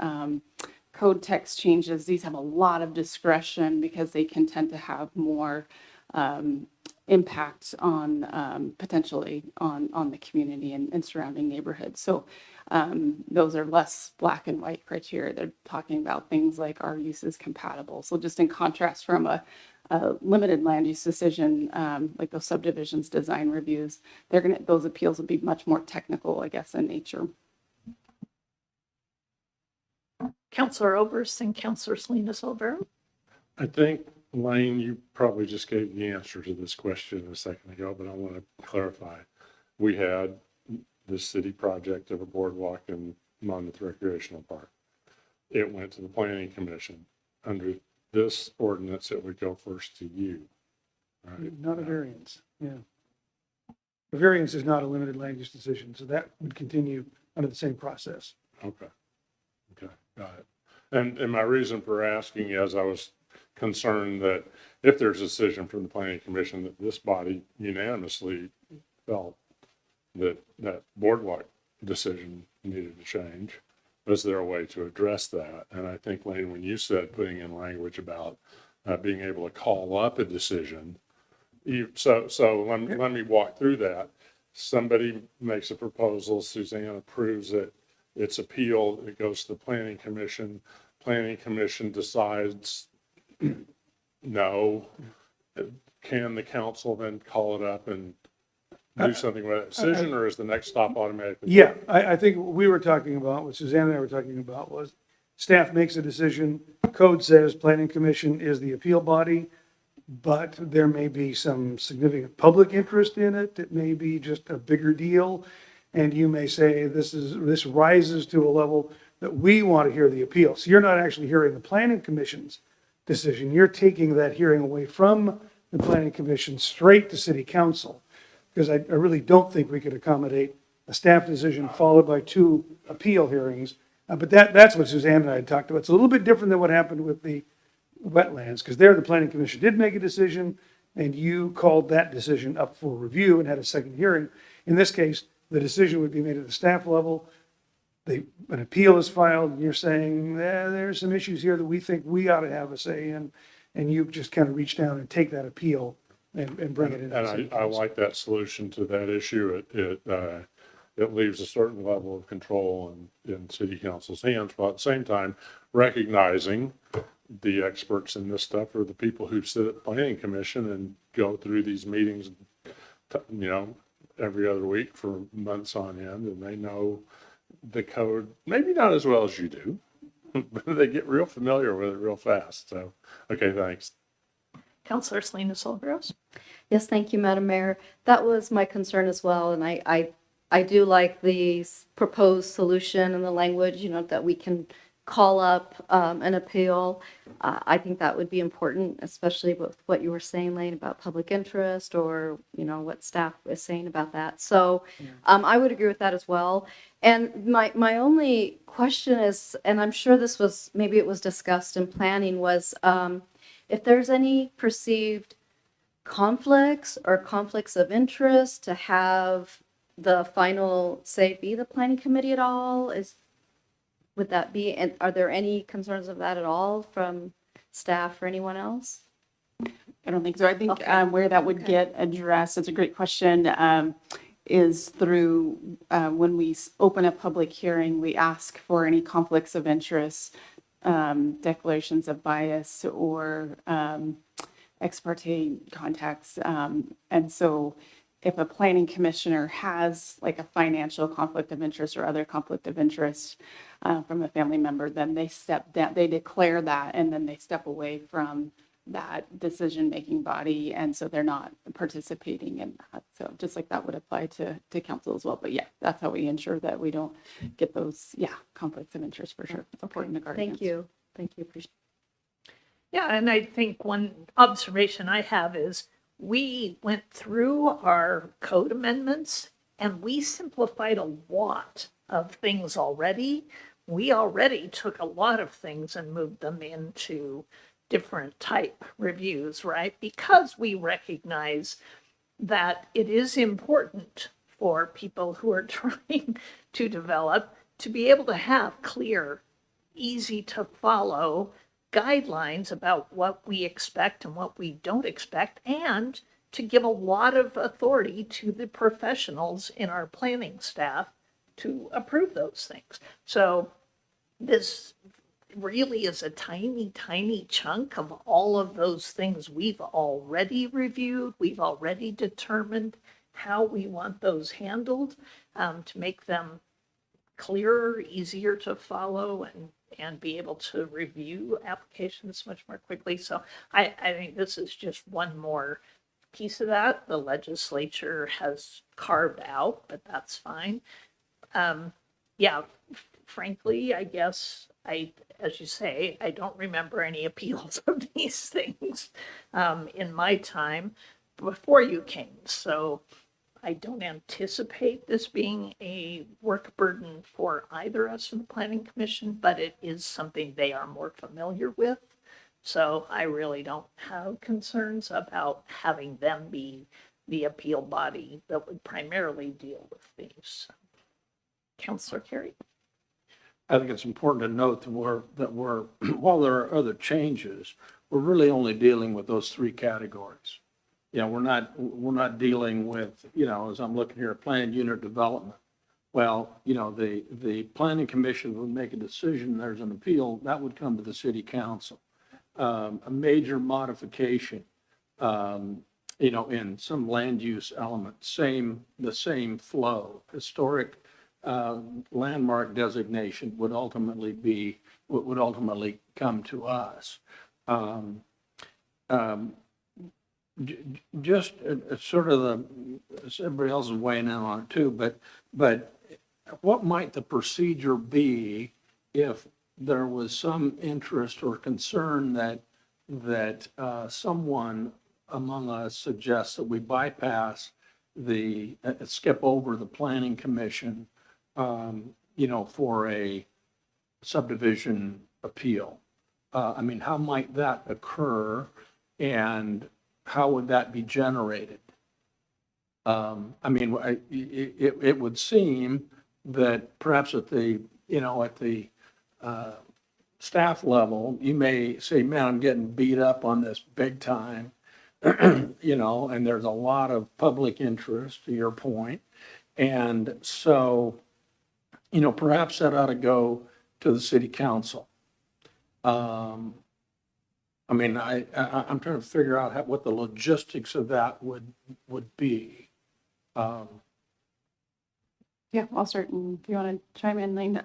code text changes. These have a lot of discretion because they can tend to have more impact on potentially on the community and surrounding neighborhoods. So those are less black and white criteria. They're talking about things like, are uses compatible? So just in contrast from a limited land use decision, like those subdivisions design reviews, those appeals would be much more technical, I guess, in nature. Councillor Oberst and Councillor Salinas Olvera. I think, Lane, you probably just gave the answer to this question a second ago, but I want to clarify. We had this city project of a boardwalk in Monmouth Recreational Park. It went to the Planning Commission. Under this ordinance, it would go first to you, right? Not a variance, yeah. A variance is not a limited land use decision, so that would continue under the same process. Okay. Got it. And my reason for asking is I was concerned that if there's a decision from the Planning Commission that this body unanimously felt that boardwalk decision needed to change, was there a way to address that? And I think, Lane, when you said putting in language about being able to call up a decision, so let me walk through that. Somebody makes a proposal, Suzanne approves it, it's appealed, it goes to the Planning Commission. Planning Commission decides no. Can the council then call it up and do something with that decision, or is the next stop automatically? Yeah, I think what we were talking about, what Suzanne and I were talking about, was staff makes a decision, code says Planning Commission is the appeal body, but there may be some significant public interest in it. It may be just a bigger deal. And you may say, this rises to a level that we want to hear the appeal. So you're not actually hearing the Planning Commission's decision. You're taking that hearing away from the Planning Commission straight to City Council. Because I really don't think we could accommodate a staff decision followed by 2 appeal hearings. But that's what Suzanne and I had talked about. It's a little bit different than what happened with the wetlands, because there the Planning Commission did make a decision, and you called that decision up for review and had a second hearing. In this case, the decision would be made at the staff level. An appeal is filed, and you're saying, there's some issues here that we think we ought to have a say in, and you just kind of reach down and take that appeal and bring it in. And I like that solution to that issue. It leaves a certain level of control in City Council's hands, but at the same time, recognizing the experts in this stuff are the people who sit at the Planning Commission and go through these meetings, every other week for months on end, and they know the code, maybe not as well as you do, but they get real familiar with it real fast. So, okay, thanks. Councillor Salinas Olvera. Yes, thank you, Madam Mayor. That was my concern as well, and I do like the proposed solution and the language, that we can call up an appeal. I think that would be important, especially with what you were saying, Lane, about public interest or, what staff is saying about that. So I would agree with that as well. And my only question is, and I'm sure maybe it was discussed in planning, was if there's any perceived conflicts or conflicts of interest to have the final say be the planning committee at all? Would that be, and are there any concerns of that at all from staff or anyone else? I don't think so. I think Okay. where that would get addressed, it's a great question, is through when we open a public hearing, we ask for any conflicts of interest, declarations of bias, or ex parte contacts. And so if a planning commissioner has like a financial conflict of interest or other conflict of interest from a family member, then they step down, they declare that, and then they step away from that decision-making body. And so they're not participating in that. So just like that would apply to council as well. But yeah, that's how we ensure that we don't get those, conflicts of interest for sure. It's important to guard Thank against. you. Thank you. Appreciate Yeah, and I think one observation I have is we went through our code amendments and we simplified a lot of things already. We already took a lot of things and moved them into different type reviews, right? Because we recognize that it is important for people who are trying to develop to be able to have clear, easy to follow guidelines about what we expect and what we don't expect, and to give a lot of authority to the professionals in our planning staff to approve those things. So this really is a tiny, tiny chunk of all of those things we've already reviewed. We've already determined how we want those handled to make them clearer, easier to follow, and be able to review applications much more quickly. So I think this is just one more piece of that the legislature has carved out, but that's fine. Frankly, I guess as you say, I don't remember any appeals of these things in my time before you came. So I don't anticipate this being a work burden for either us or the Planning Commission, but it is something they are more familiar with. So I really don't have concerns about having them be the appeal body that would primarily deal with these. Councilor Carey? I think it's important to note that we're while there are other changes, we're really only dealing with those three categories. We're not dealing with, as I'm looking here, planned unit development. Well, the planning commission would make a decision, there's an appeal, that would come to the city council. A major modification, in some land use element, the same flow, historic landmark designation would ultimately come to us. Just sort of everybody else is weighing in on it too, but what might the procedure be if there was some interest or concern that someone among us suggests that we bypass skip over the planning commission, for a subdivision appeal? How might that occur, and how would that be generated? It would seem that perhaps at the staff level, you may say, man, I'm getting beat up on this big time, and there's a lot of public interest, to your point. And so, perhaps that ought to go to the city council. I'm trying to figure out what the logistics of that would be. Yeah, I'll start, and if you want to chime in, Lane.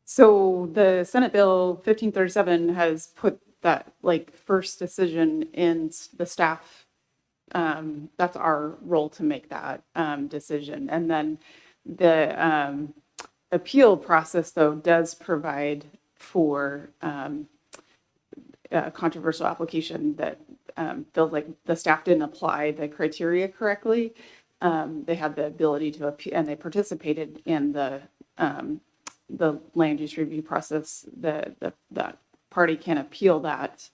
So the Senate Bill 1537 has put that first decision in the staff. That's our role to make that decision. And then the appeal process, though, does provide for a controversial application that feels like the staff didn't apply the criteria correctly. They had the ability to appeal, and they participated in the land use review process. The party can appeal that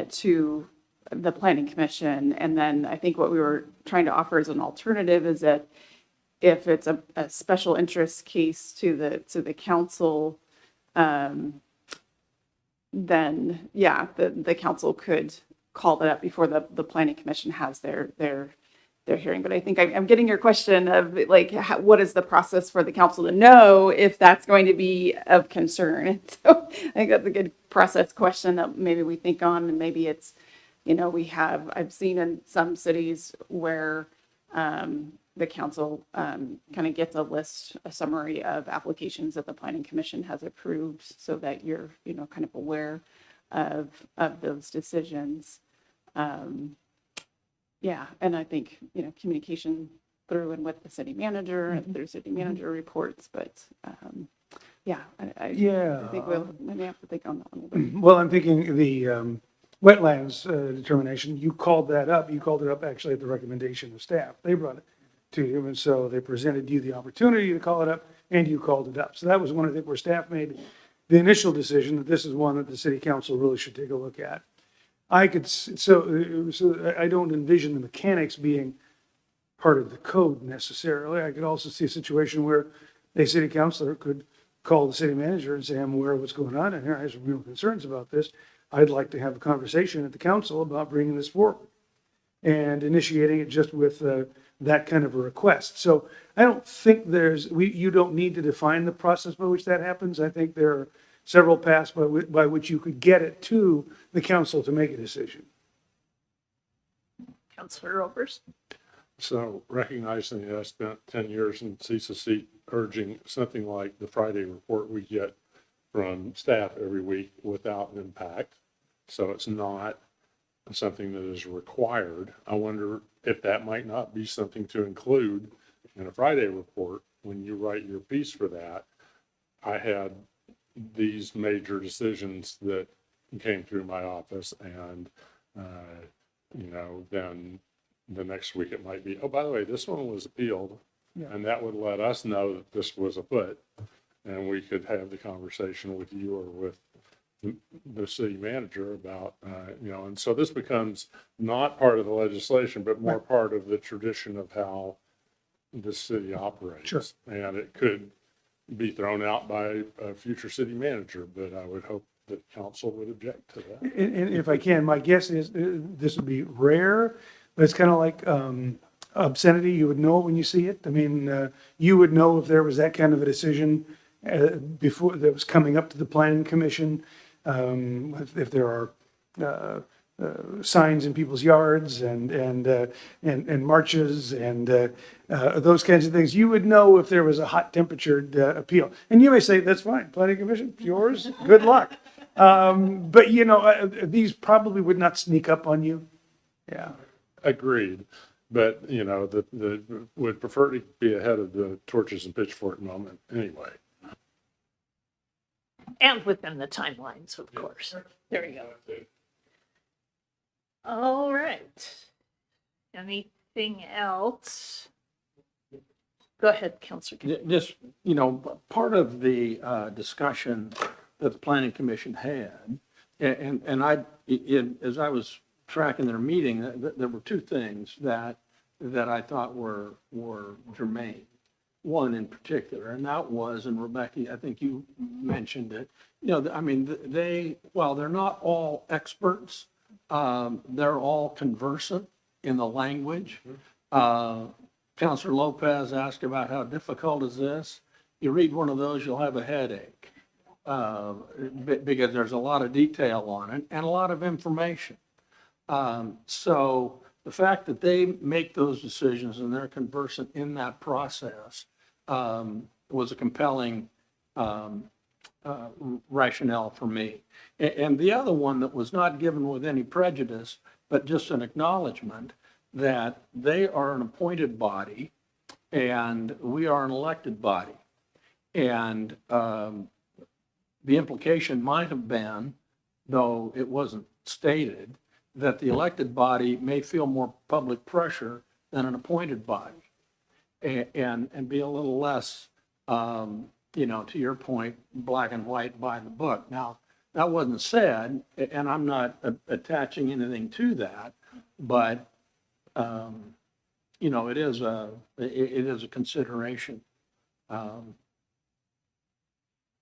to the planning commission. And then I think what we were trying to offer as an alternative is that if it's a special interest case to the council, then yeah, the council could call that up before the planning commission has their hearing. But I think I'm getting your question of like, what is the process for the council to know if that's going to be of concern? And so I think that's a good process question that maybe we think on, and maybe it's, I've seen in some cities where the council kind of gets a summary of applications that the planning commission has approved so that you're, kind of aware of those decisions. Yeah, and I think, communication through and with the city manager and through city manager reports, but yeah, I think we'll maybe have to think on that one a little bit. Well, I'm thinking the wetlands determination, you called that up. You called it up actually at the recommendation of staff. They brought it to you, and so they presented you the opportunity to call it up, and you called it up. So that was one, I think, where staff made the initial decision that this is one that the city council really should take a look at. I could, so I don't envision the mechanics being part of the code necessarily. I could also see a situation where a city councilor could call the city manager and say, I'm aware of what's going on, and here I have some real concerns about this. I'd like to have a conversation at the council about bringing this forward and initiating it just with that kind of a request. So I don't think you don't need to define the process by which that happens. I think there are several paths by which you could get it to the council to make a decision. Councilor Roberts? So recognizing that I spent 10 years in CISA seat urging something like the Friday report we get from staff every week without impact. So it's not something that is required. I wonder if that might not be something to include in a Friday report when you write your piece for that. I had these major decisions that came through my office, and then the next week it might be, oh, by the way, this one was appealed. Yeah. And that would let us know that this was afoot, and we could have the conversation with you or with the city manager about, and so this becomes not part of the legislation, but more part of the tradition of how the city operates. Sure. And it could be thrown out by a future city manager, but I would hope that council would object to that. And if I can, my guess is this would be rare, but it's kind of like obscenity. You would know it when you see it. I mean, you would know if there was that kind of a decision before that was coming up to the planning commission. If there are signs in people's yards and marches and those kinds of things, you would know if there was a hot temperatured appeal. And you may say, that's fine, planning commission, yours, good luck. But these probably would not sneak up on you. Yeah. Agreed. But, would prefer to be ahead of the torches and pitchfork moment anyway. And within the timelines, of course. There you go. All right. Anything else? Go ahead, Councilor. Just, part of the discussion that the planning commission had, and as I was tracking their meeting, there were two things that I thought were germane. One in particular, and that was, and Rebecca, I think you mentioned it, while they're not all experts, they're all conversant in the language. Councilor Lopez asked about how difficult is this. You read one of those, you'll have a headache because there's a lot of detail on it and a lot of information. So the fact that they make those decisions and they're conversant in that process was a compelling rationale for me. And the other one that was not given with any prejudice, but just an acknowledgement that they are an appointed body and we are an elected body. And the implication might have been, though it wasn't stated, that the elected body may feel more public pressure than an appointed body and be a little less, to your point, black and white by the book. Now, that wasn't said, and I'm not attaching anything to that, but, it is a consideration.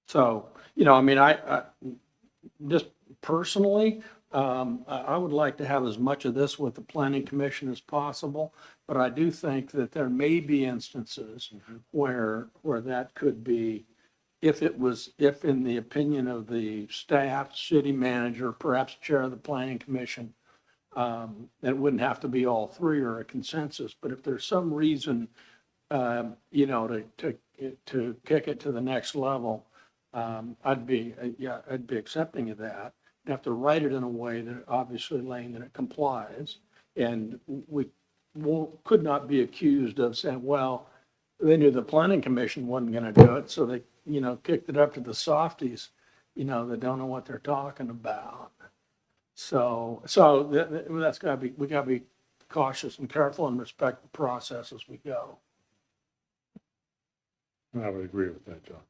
So, I just personally, I would like to have as much of this with the planning commission as possible, but I do think that there may be instances where that could be, if in the opinion of the staff, city manager, perhaps chair of the planning commission, it wouldn't have to be all three or a consensus, but if there's some reason, to kick it to the next level, I'd be accepting of that. You have to write it in a way that obviously, Lane, that it complies. And we could not be accused of saying, well, they knew the planning commission wasn't going to do it, so they, kicked it up to the softies, that don't know what they're talking about. So that's got to be, we got to be cautious and careful and respect the process as we go. I would agree with that, John.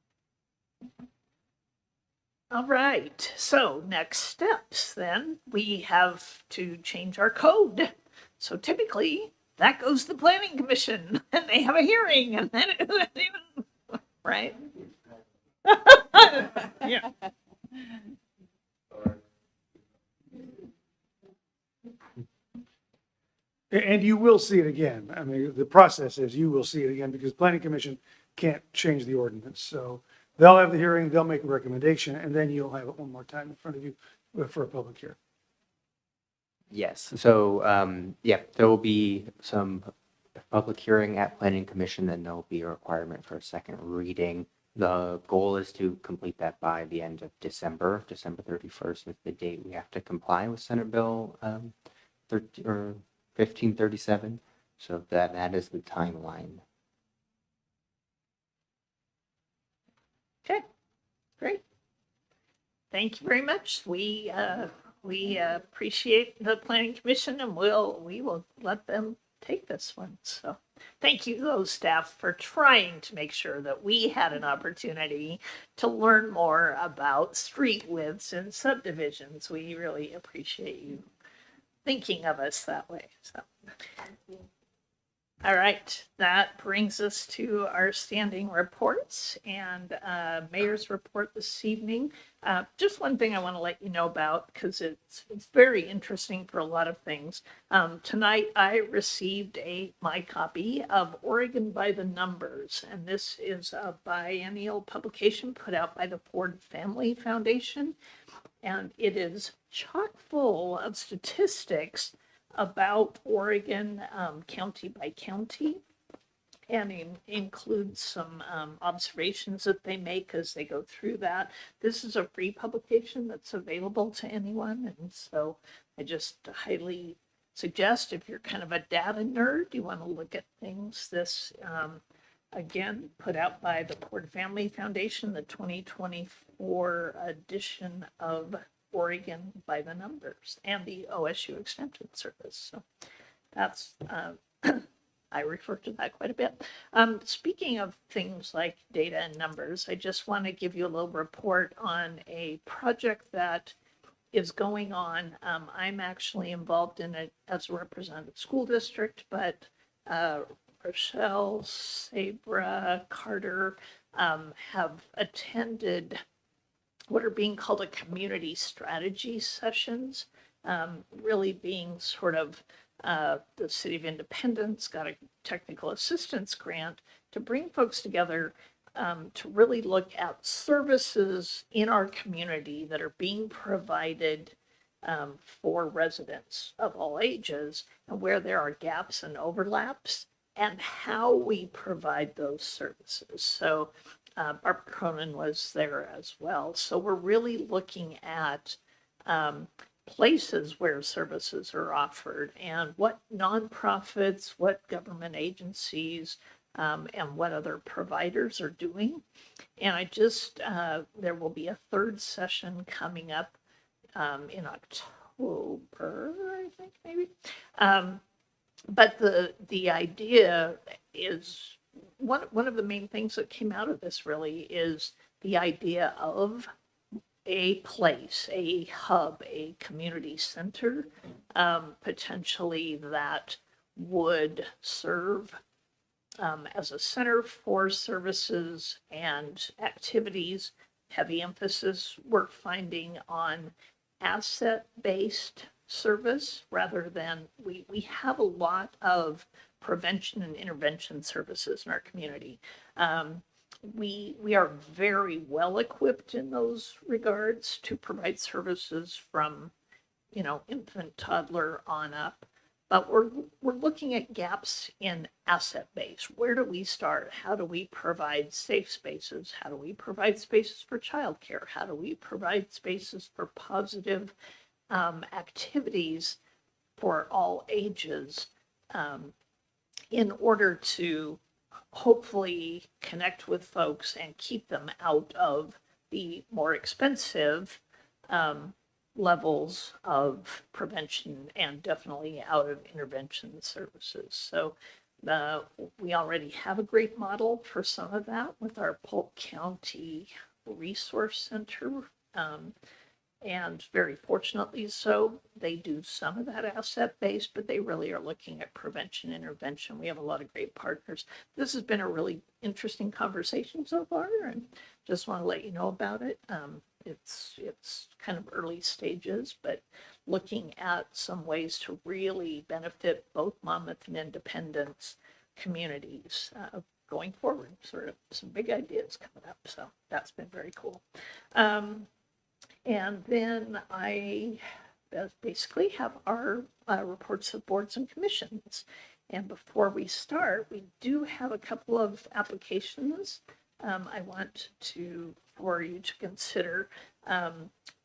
All right, so next steps then, we have to change our code. So typically, that goes to the planning commission, and they have a hearing, and then right? Yeah. And you will see it again. I mean, the process is you will see it again because planning commission can't change the ordinance. So they'll have the hearing, they'll make a recommendation, and then you'll have it one more time in front of you for a public hearing. Yes, so, there will be some public hearing at planning commission, then there'll be a requirement for a second reading. The goal is to complete that by the end of December 31st is the date we have to comply with Senate Bill 1537. So that is the timeline. Okay, great. Thank you very much. We appreciate the planning commission, and we will let them take this one. So thank you, those staff, for trying to make sure that we had an opportunity to learn more about street widths and subdivisions. We really appreciate you thinking of us that way. So. All right, that brings us to our standing reports and mayor's report this evening. Just one thing I want to let you know about, because it's very interesting for a lot of things. Tonight, I received my copy of Oregon by the Numbers, and this is a biennial publication put out by the Ford Family Foundation, and it is chock full of statistics about Oregon county by county, and includes some observations that they make as they go through that. This is a free publication that's available to anyone, and so I just highly suggest, if you're kind of a data nerd, you want to look at things. This again, put out by the Ford Family Foundation, the 2024 edition of Oregon by the Numbers, and the OSU Extension Service. So that's, I refer to that quite a bit. Speaking of things like data and numbers, I just want to give you a little report on a project that is going on. I'm actually involved in it as a representative school district, but Rochelle, Sabra, Carter have attended what are being called a community strategy sessions, really being sort of the City of Independence got a technical assistance grant to bring folks together to really look at services in our community that are being provided for residents of all ages, and where there are gaps and overlaps, and how we provide those services. So Barbara Cronin was there as well. So we're really looking at places where services are offered and what nonprofits, what government agencies and what other providers are doing. And I just, there will be a third session coming up in October, I think, maybe. But the idea is, one of the main things that came out of this really is the idea of a place, a hub, a community center, potentially that would serve as a center for services and activities. Heavy emphasis we're finding on asset-based service rather than, we have a lot of prevention and intervention services in our community. We are very well equipped in those regards to provide services from, infant, toddler on up. But we're looking at gaps in asset base. Where do we start? How do we provide safe spaces? How do we provide spaces for childcare? How do we provide spaces for positive activities for all ages in order to hopefully connect with folks and keep them out of the more expensive levels of prevention and definitely out of intervention services. So we already have a great model for some of that with our Polk County Resource Center. And very fortunately so, they do some of that asset base, but they really are looking at prevention intervention. We have a lot of great partners. This has been a really interesting conversation so far, and just want to let you know about it. It's kind of early stages, but looking at some ways to really benefit both Monmouth and Independence communities going forward. Sort of some big ideas coming up, so that's been very cool. And then I basically have our reports of boards and commissions. And before we start, we do have a couple of applications I want for you to consider.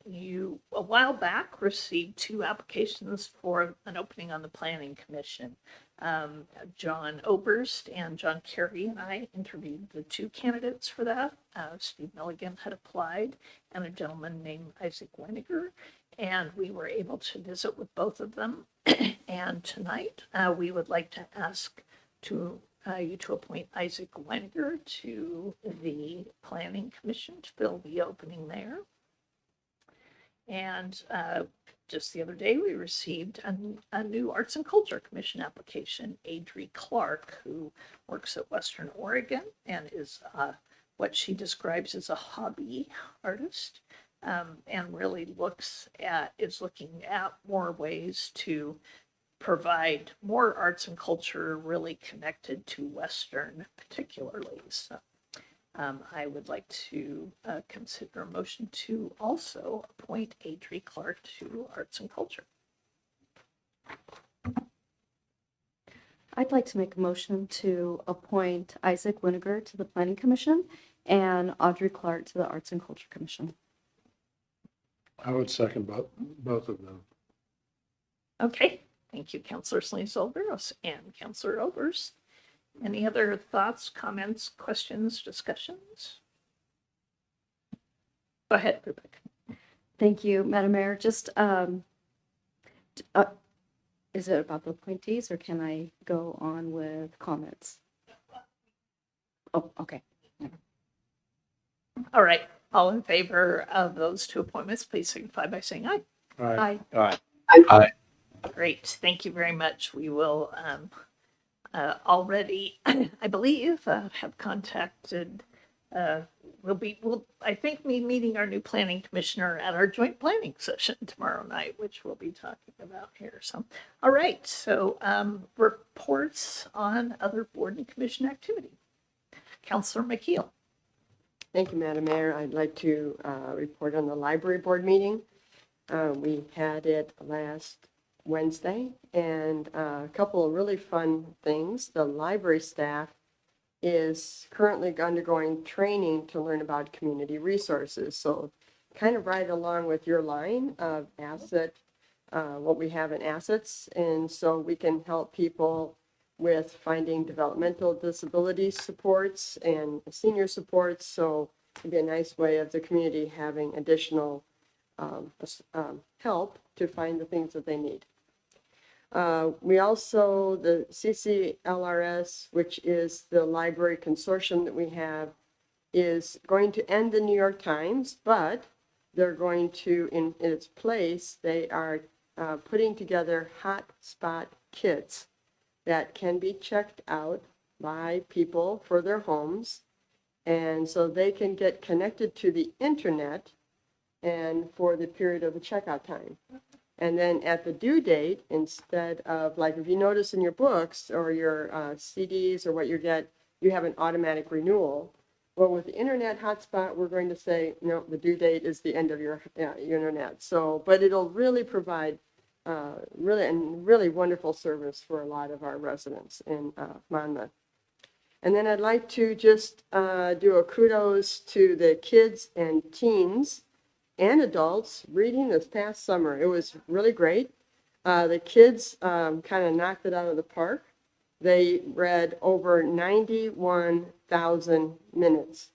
You, a while back, received 2 applications for an opening on the Planning Commission. John Oberst and John Carey and I interviewed the 2 candidates for that. Steve Milligan had applied, and a gentleman named Isaac Weniger, and we were able to visit with both of them. And tonight, we would like to ask you to appoint Isaac Weniger to the Planning Commission to fill the opening there. And just the other day, we received a new Arts and Culture Commission application. Adri Clark, who works at Western Oregon and is what she describes as a hobby artist, and really is looking at more ways to provide more arts and culture really connected to Western particularly. So I would like to consider a motion to also appoint Adri Clark to Arts and Culture. I'd like to make a motion to appoint Isaac Winiger to the Planning Commission and Audrey Clark to the Arts and Culture Commission. I would second both of them. Okay, thank you, Councilor Sleaze-Olberos and Councilor Oberst. Any other thoughts, comments, questions, discussions? Go ahead, Rebecca. Thank you, Madam Mayor. Just, is it about the appointees or can I go on with comments? Oh, okay. All right, all in favor of those 2 appointments, please signify by saying aye. All right. Aye. Aye. Great, thank you very much. We will already, I believe, have contacted, we'll, I think, be meeting our new planning commissioner at our joint planning session tomorrow night, which we'll be talking about here. So, all right, so reports on other board and commission activity. Councilor McKeel. Thank you, Madam Mayor. I'd like to report on the library board meeting. We had it last Wednesday, and a couple of really fun things. The library staff is currently undergoing training to learn about community resources. So kind of right along with your line of what we have in assets. And so we can help people with finding developmental disability supports and senior supports. So it'd be a nice way of the community having additional help to find the things that they need. We also, the CCLRS, which is the library consortium that we have, is going to end the New York Times, but they're going to, in its place, they are putting together hotspot kits that can be checked out by people for their homes. And so they can get connected to the internet and for the period of the checkout time. And then at the due date, instead of, like, if you notice in your books or your CDs or what you get, you have an automatic renewal. Well, with the internet hotspot, we're going to say, no, the due date is the end of your internet. So, but it'll really provide really wonderful service for a lot of our residents in Monmouth. And then I'd like to just do a kudos to the kids and teens and adults reading this past summer. It was really great. The kids kind of knocked it out of the park. They read over 91,000 minutes.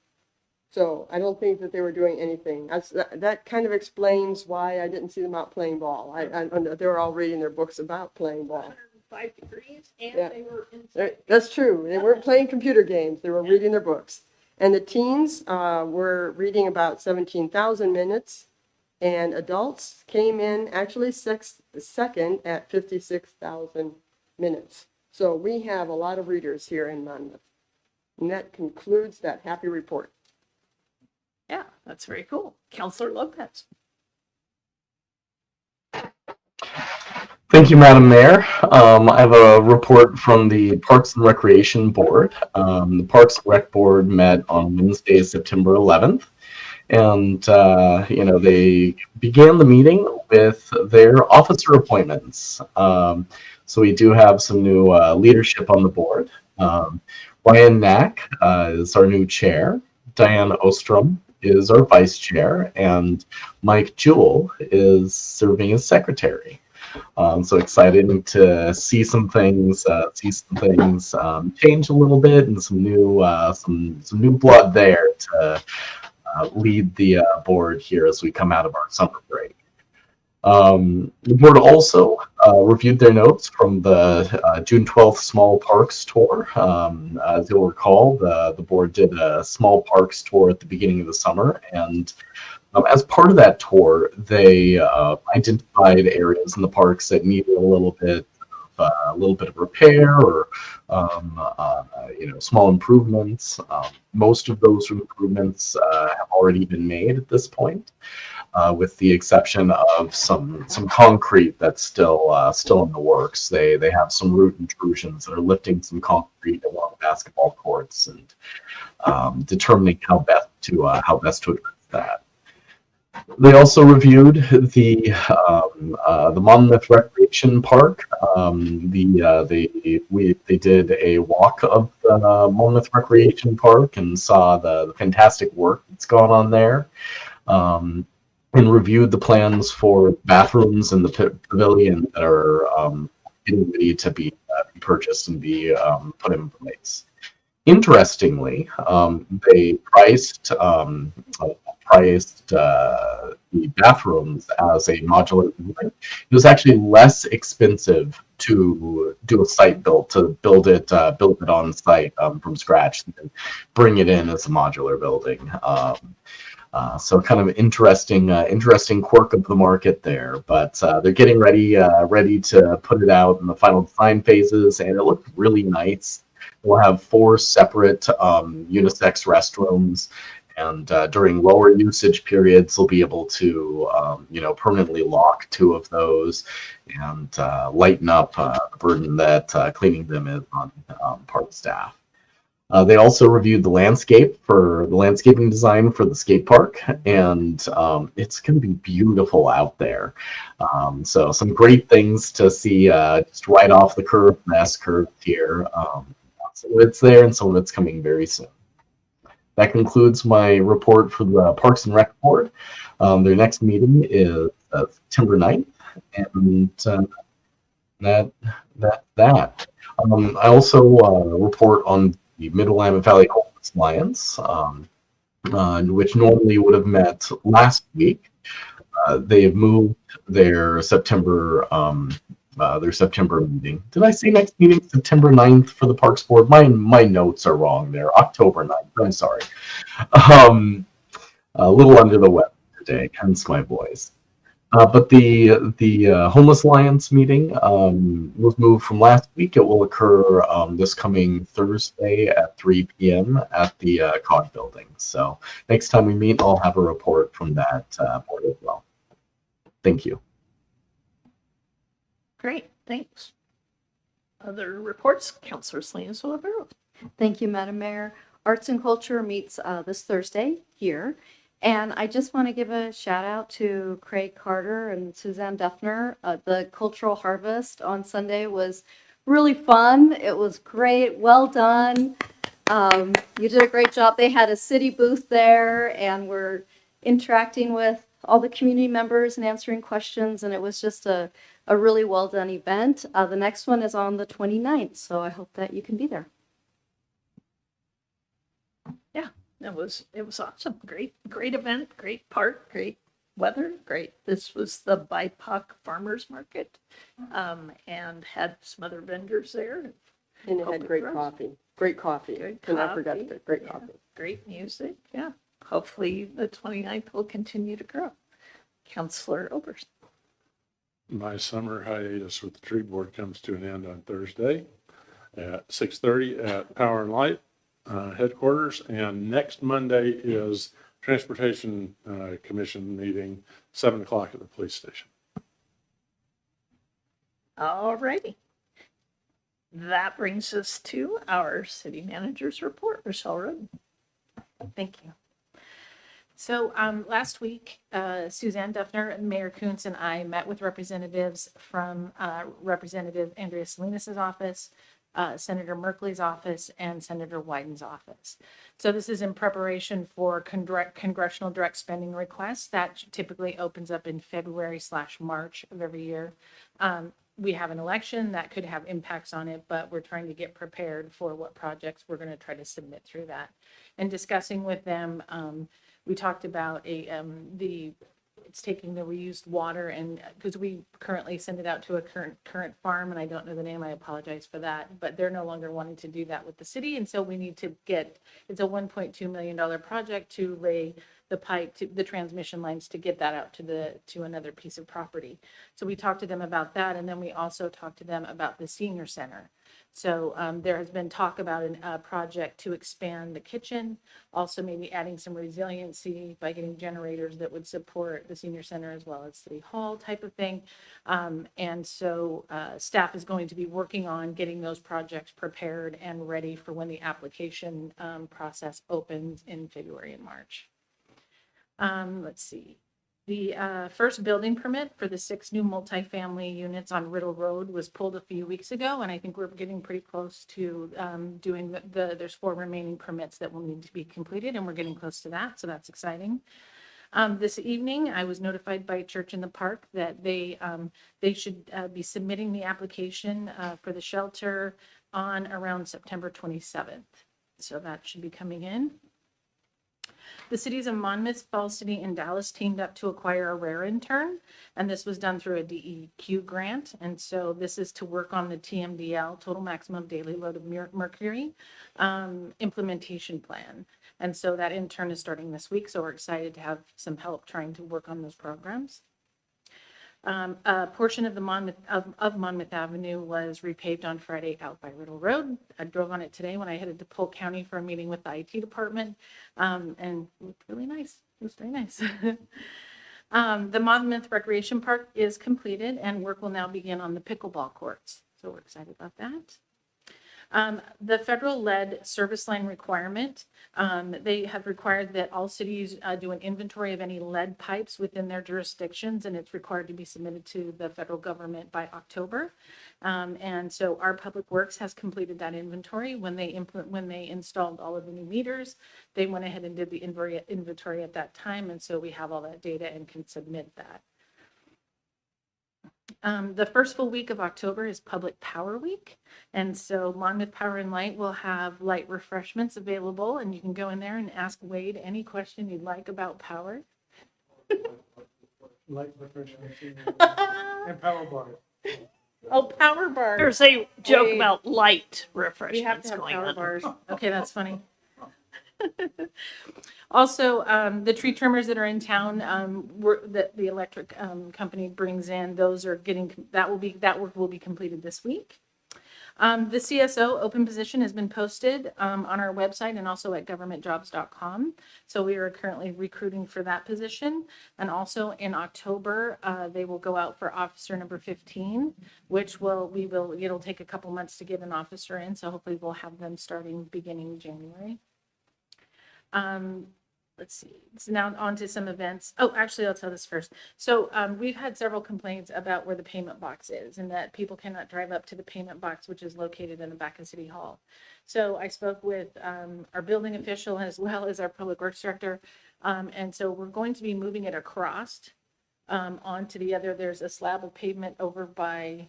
So I don't think that they were doing anything. That kind of explains why I didn't see them out playing ball. They were all reading their books about playing ball. 5 degrees and Yeah. they were inside. That's true. They weren't playing computer games. They were reading their books. And the teens were reading about 17,000 minutes. And adults came in actually second at 56,000 minutes. So we have a lot of readers here in Monmouth. And that concludes that happy report. Yeah, that's very cool. Counselor Lopez. Thank you, Madam Mayor. I have a report from the Parks and Recreation Board. The Parks and Rec Board met on Wednesday, September 11th. And, they began the meeting with their officer appointments. So we do have some new leadership on the board. Ryan Knack is our new chair. Diane Ostrom is our vice chair. And Mike Jewell is serving as secretary. So excited to see some things change a little bit, and some new blood there to lead the board here as we come out of our summer break. The board also reviewed their notes from the June 12th Small Parks Tour. As you'll recall, the board did a Small Parks Tour at the beginning of the summer, and as part of that tour, they identified areas in the parks that needed a little bit of repair or small improvements. Most of those improvements have already been made at this point, with the exception of some concrete that's still in the works. They have some root intrusions that are lifting some concrete along basketball courts and determining how best to address that. They also reviewed the Monmouth Recreation Park. They did a walk of the Monmouth Recreation Park and saw the fantastic work that's gone on there, and reviewed the plans for bathrooms in the pavilion that are getting ready to be purchased and be put in place. Interestingly, they priced the bathrooms as a modular building. It was actually less expensive to do a site build, to build it on site from scratch, and bring it in as a modular building. So kind of interesting quirk of the market there, but they're getting ready to put it out in the final design phases, and it looked really nice. We'll have 4 separate unisex restrooms, and during lower usage periods, they'll be able to, permanently lock 2 of those and lighten up the burden that cleaning them is on park staff. They also reviewed the landscaping design for the skate park, and it's going to be beautiful out there. So some great things to see just right off the curve, the S-curve here. Some of it's there, and some of it's coming very soon. That concludes my report for the Parks and Rec Board. Their next meeting is September 9th, and that. I also report on the Mid-Willamette Valley Homeless Alliance, which normally would have met last week. They have moved their September meeting. Did I say next meeting September 9th for the Parks Board? My notes are wrong there. October 9th. I'm sorry. A little under the weather today, hence my voice. But the Homeless Alliance meeting was moved from last week. It will occur this coming Thursday at 3 p.m. at the COG building. So next time we meet, I'll have a report from that board as well. Thank you. Great, thanks. Other reports, Councilor Salinas Olivero. Thank you, Madam Mayor. Arts and Culture meets this Thursday here. And I just want to give a shout out to Craig Carter and Suzanne Duffner. The Cultural Harvest on Sunday was really fun. It was great. Well done. You did a great job. They had a city booth there and were interacting with all the community members and answering questions. And it was just a really well done event. The next one is on the 29th. So I hope that you can be there. Yeah, it was awesome. Great event, great park, great weather, great. This was the BIPOC Farmers Market, and had some other vendors there. And it had great coffee. Great coffee. Good And I forgot coffee, to great yeah. coffee. Great music, yeah. Hopefully the 29th will continue to grow. Councilor Oberst. My summer hiatus with the tree board comes to an end on Thursday at 6:30 at Power and Light headquarters. And next Monday is Transportation Commission meeting, 7 o'clock at the police station. All righty. That brings us to our city manager's report. Rochelle Roden. Thank you. So last week, Suzanne Duffner, Mayor Kuntz, and I met with representatives from Representative Andrea Salinas' office, Senator Merkley's office, and Senator Wyden's office. So this is in preparation for congressional direct spending requests that typically opens up in February/March of every year. We have an election that could have impacts on it, but we're trying to get prepared for what projects we're going to try to submit through that. And discussing with them, we talked about it's taking the reused water, and because we currently send it out to a current farm, and I don't know the name, I apologize for that, but they're no longer wanting to do that with the city, and so we need to it's a $1.2 million project to lay the pipe to the transmission lines to get that out to another piece of property. So we talked to them about that, and then we also talked to them about the senior center. So there has been talk about a project to expand the kitchen, also maybe adding some resiliency by getting generators that would support the senior center as well as City Hall type of thing. And so staff is going to be working on getting those projects prepared and ready for when the application process opens in February and March. Let's see. The first building permit for the 6 new multifamily units on Riddle Road was pulled a few weeks ago, and I think we're getting pretty close to doing there's 4 remaining permits that will need to be completed, and we're getting close to that, so that's exciting. This evening, I was notified by Church in the Park that they should be submitting the application for the shelter on around September 27th. So that should be coming in. The cities of Monmouth, Falls City, and Dallas teamed up to acquire a rare intern, and this was done through a DEQ grant. And so this is to work on the TMDL, Total Maximum Daily Load of Mercury, implementation plan. And so that intern is starting this week, so we're excited to have some help trying to work on those programs. A portion of the Monmouth Avenue was repaved on Friday out by Riddle Road. I drove on it today when I headed to Polk County for a meeting with the IT department, and it looked really nice. It was very nice. The Monmouth Recreation Park is completed, and work will now begin on the pickleball courts. So we're excited about that. The federal lead service line requirement, they have required that all cities do an inventory of any lead pipes within their jurisdictions, and it's required to be submitted to the federal government by October. And so our Public Works has completed that inventory. When they installed all of the new meters, they went ahead and did the inventory at that time, and so we have all that data and can submit that. The first full week of October is Public Power Week. And so Monmouth Power and Light will have light refreshments available, and you can go in there and ask Wade any question you'd like about power. Light refreshments and power bar. Oh, power bars. There's a joke Wade. about light We have refreshments to have going power on. bars. Okay, that's funny. Also, the tree trimmers that are in town, that the electric company brings in, those are that work will be completed this week. The CSO open position has been posted on our website and also at governmentjobs.com. So we are currently recruiting for that position. And also in October, they will go out for officer number 15, which it'll take a couple months to get an officer in. So hopefully we'll have them starting beginning January. Let's see. So now on to some events. Oh, actually, I'll tell this first. So we've had several complaints about where the payment box is and that people cannot drive up to the payment box, which is located in the back of City Hall. So I spoke with our building official as well as our public works director. And so we're going to be moving it across onto the other. There's a slab of pavement over by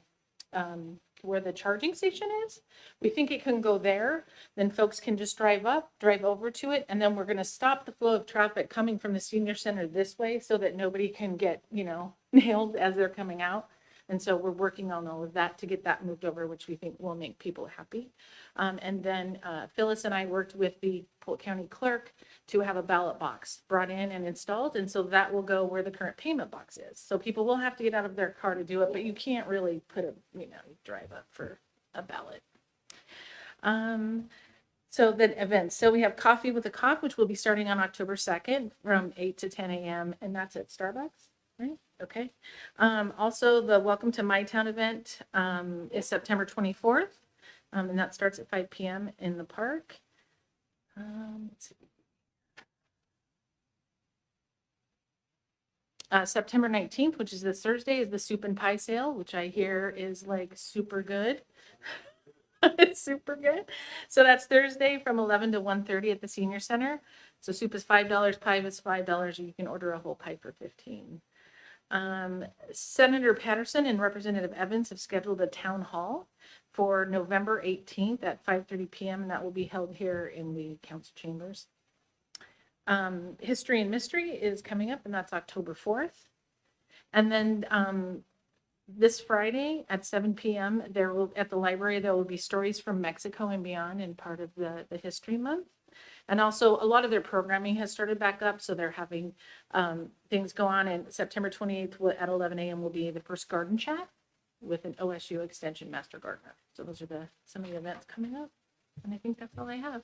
where the charging station is. We think it can go there. Then folks can just drive over to it. And then we're going to stop the flow of traffic coming from the senior center this way so that nobody can get, nailed as they're coming out. And so we're working on all of that to get that moved over, which we think will make people happy. And then Phyllis and I worked with the Polk County clerk to have a ballot box brought in and installed. And so that will go where the current payment box is. So people will have to get out of their car to do it, but you can't really drive up for a ballot. So the events. So we have Coffee with a Cop, which will be starting on October 2nd from 8 to 10 a.m. And that's at Starbucks, right? Okay. Also, the Welcome to My Town event is September 24th. And that starts at 5 p.m. in the park. Let's see. September 19th, which is this Thursday, is the soup and pie sale, which I hear is like super good. It's super good. So that's Thursday from 11 to 1:30 at the senior center. So soup is $5, pie is $5. You can order a whole pie for $15. Senator Patterson and Representative Evans have scheduled a town hall for November 18th at 5:30 p.m. and that will be held here in the council chambers. History and Mystery is coming up, and that's October 4th. And then this Friday at 7 p.m. at the library there will be Stories from Mexico and Beyond, and part of the History Month. And also a lot of their programming has started back up, so they're having things go on. And September 28th at 11 a.m. will be the first garden chat with an OSU Extension Master Gardener. So those are some of the events coming up, and I think that's all I have.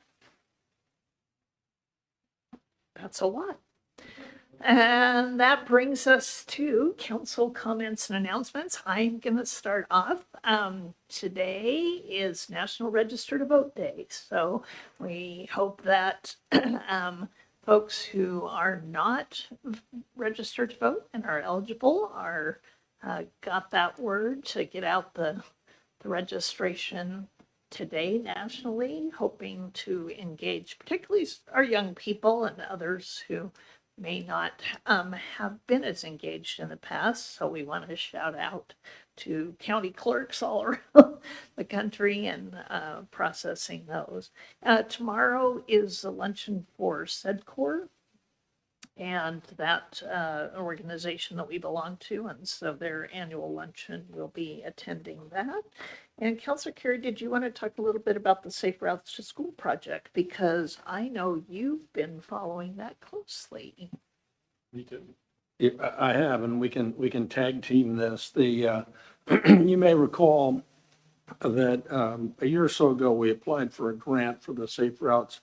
That's a lot. And that brings us to council comments and announcements. I'm going to start off. Today is National Register to Vote Day. So we hope that folks who are not registered to vote and are eligible are got that word to get out the registration today nationally, hoping to engage particularly our young people and others who may not have been as engaged in the past. So we want to shout out to county clerks all around the country and processing those. Tomorrow is the luncheon for SEDCOR and that organization that we belong to. And so their annual luncheon will be attending that. And Councilor Carey, did you want to talk a little bit about the Safe Routes to School project? Because I know you've been following that closely. Me too. Yeah, I have, and we can tag team this. You may recall that a year or so ago, we applied for a grant for the Safe Routes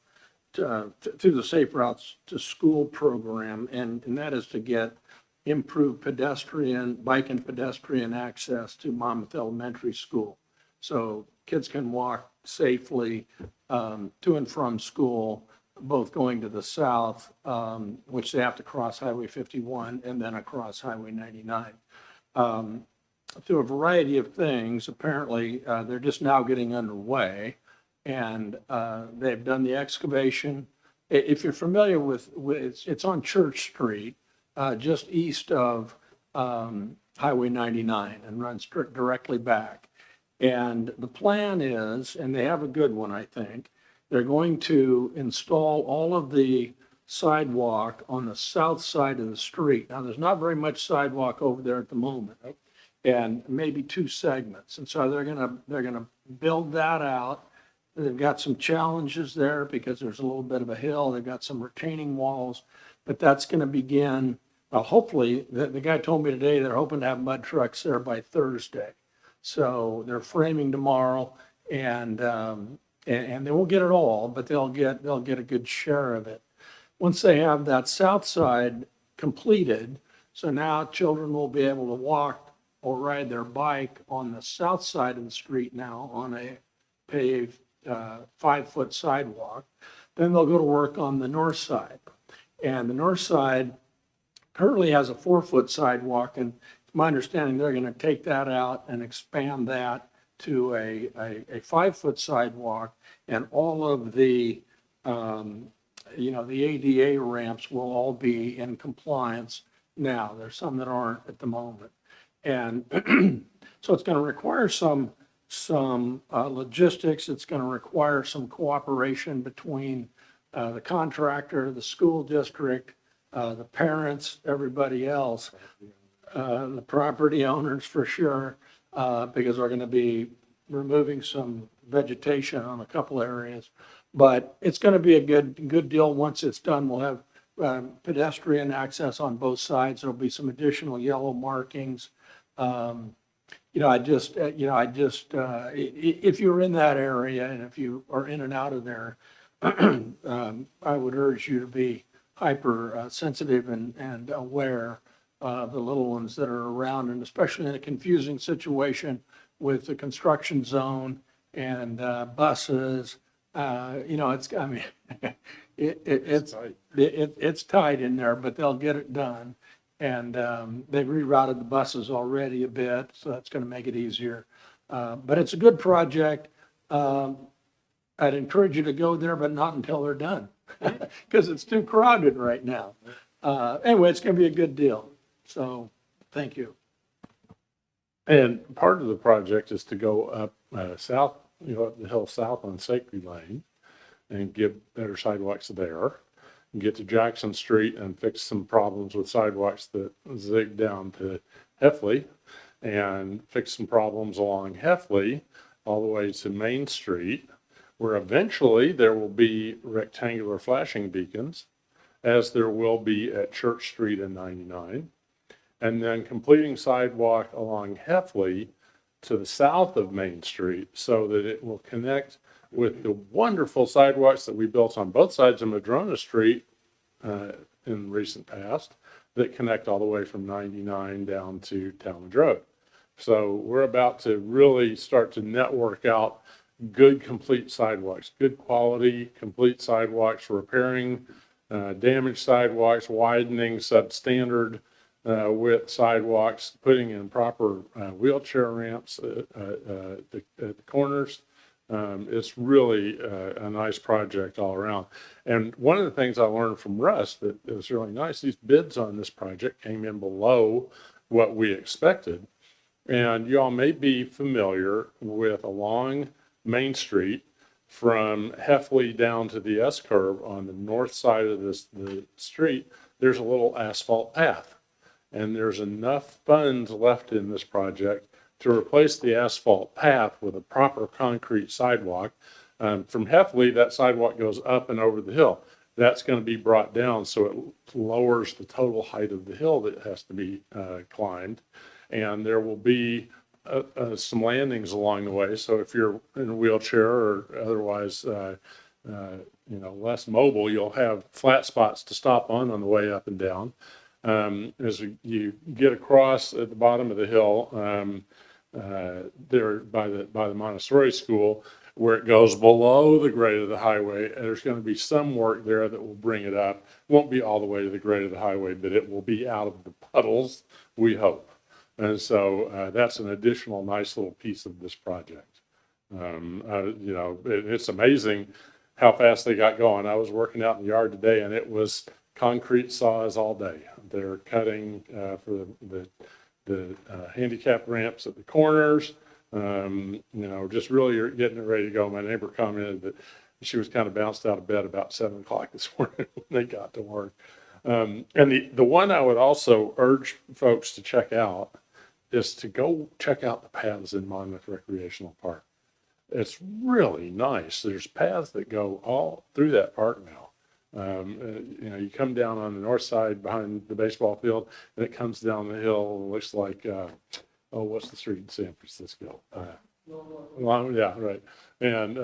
through the Safe Routes to School program, and that is to get improved bike and pedestrian access to Monmouth Elementary School. So kids can walk safely to and from school, both going to the south, which they have to cross Highway 51 and then across Highway 99. Through a variety of things, apparently they're just now getting underway, and they've done the excavation. If you're familiar with it's on Church Street, just east of Highway 99 and runs directly back. And the plan is, and they have a good one, I think, they're going to install all of the sidewalk on the south side of the street. Now, there's not very much sidewalk over there at the moment, and maybe 2 segments. And so they're gonna build that out. They've got some challenges there because there's a little bit of a hill. They've got some retaining walls, but that's gonna begin, hopefully, the guy told me today they're hoping to have mud trucks there by Thursday. So they're framing tomorrow, and they won't get it all, but they'll get a good share of it. Once they have that south side completed, so now children will be able to walk or ride their bike on the south side of the street now on a paved 5-foot sidewalk. Then they'll go to work on the north side. And the north side currently has a 4-foot sidewalk, and it's my understanding they're going to take that out and expand that to a 5-foot sidewalk, and all of the the ADA ramps will all be in compliance now. There's some that aren't at the moment. And so it's going to require some logistics. It's going to require some cooperation between the contractor, the school district, the parents, everybody else, the property owners for sure, because we're going to be removing some vegetation on a couple areas. But it's going to be a good deal once it's done. We'll have pedestrian access on both sides. There'll be some additional yellow markings. If you're in that area and if you are in and out of there, I would urge you to be hyper sensitive and aware of the little ones that are around, and especially in a confusing situation with the construction zone and buses. It's tight in there, but they'll get it done. And they've rerouted the buses already a bit, so that's going to make it easier. But it's a good project. I'd encourage you to go there, but not until they're done, because it's too crowded right now. Anyway, it's going to be a good deal. So, thank you. And part of the project is to go up south, up the hill south on Safety Lane and get better sidewalks there. And get to Jackson Street and fix some problems with sidewalks that zig down to Heffley, and fix some problems along Heffley all the way to Main Street, where eventually there will be rectangular flashing beacons, as there will be at Church Street and 99. And then completing sidewalk along Heffley to the south of Main Street so that it will connect with the wonderful sidewalks that we built on both sides of Madrona Street in recent past that connect all the way from 99 down to Talmadge Road. So we're about to really start to network out good, complete sidewalks, good quality, complete sidewalks, repairing damaged sidewalks, widening substandard width sidewalks, putting in proper wheelchair ramps at the corners. It's really a nice project all around. And one of the things I learned from Russ that was really nice, these bids on this project came in below what we expected. And y'all may be familiar with along Main Street from Heffley down to the S-curve on the north side of the street, there's a little asphalt path. And there's enough funds left in this project to replace the asphalt path with a proper concrete sidewalk. From Heffley, that sidewalk goes up and over the hill. That's going to be brought down so it lowers the total height of the hill that has to be climbed. And there will be some landings along the way. So if you're in a wheelchair or otherwise, less mobile, you'll have flat spots to stop on the way up and down. As you get across at the bottom of the hill, there by the Montessori school, where it goes below the grade of the highway, and there's going to be some work there that will bring it up. Won't be all the way to the grade of the highway, but it will be out of the puddles, we hope. And so that's an additional nice little piece of this project. It's amazing how fast they got going. I was working out in the yard today, and it was concrete saws all day. They're cutting for the the handicap ramps at the corners. Just really are getting it ready to go. My neighbor commented that she was kind of bounced out of bed about 7 o'clock this morning when they got to work. And the one I would also urge folks to check out is to go check out the paths in Monmouth Recreational Park. It's really nice. There's paths that go all through that park now. You come down on the north side behind the baseball field, and it comes down the hill and looks like, what's the street in San Francisco? Yeah, right. And,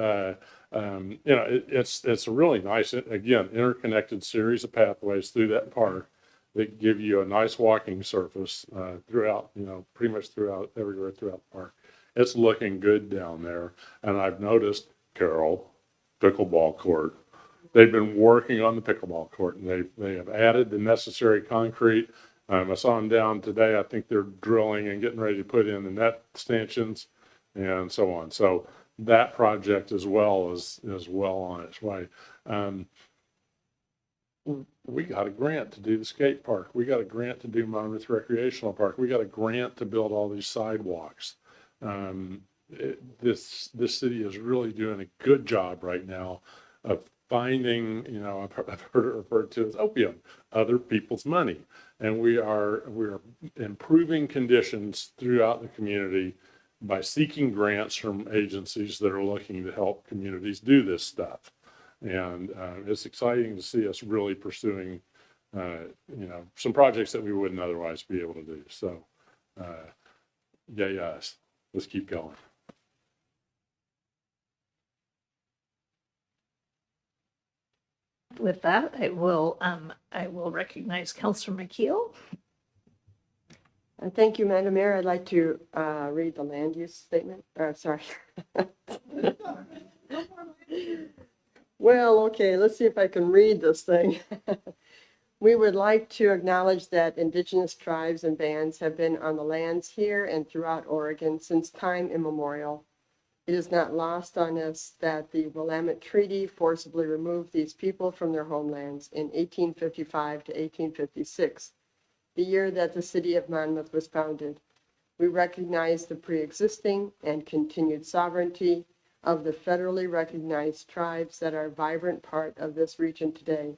it's a really nice, again, interconnected series of pathways through that park that give you a nice walking surface throughout, pretty much everywhere throughout the park. It's looking good down there. And I've noticed, Carol, pickleball court. They've been working on the pickleball court, and they have added the necessary concrete. I saw them down today. I think they're drilling and getting ready to put in the net stanchions and so on. So that project as well is well on its way. We got a grant to do the skate park. We got a grant to do Monmouth Recreational Park. We got a grant to build all these sidewalks. This city is really doing a good job right now of finding, I've heard it referred to as opium, other people's money. And we're improving conditions throughout the community by seeking grants from agencies that are looking to help communities do this stuff. And it's exciting to see us really pursuing, some projects that we wouldn't otherwise be able to do. So, yes, let's keep going. With that, I will recognize Councilor McKeel. Thank you, Madam Mayor. I'd like to read the land use statement. Sorry. Well, okay, let's see if I can read this thing. We would like to acknowledge that indigenous tribes and bands have been on the lands here and throughout Oregon since time immemorial. It is not lost on us that the Willamette Treaty forcibly removed these people from their homelands in 1855 to 1856, the year that the city of Monmouth was founded. We recognize the pre-existing and continued sovereignty of the federally recognized tribes that are a vibrant part of this region today,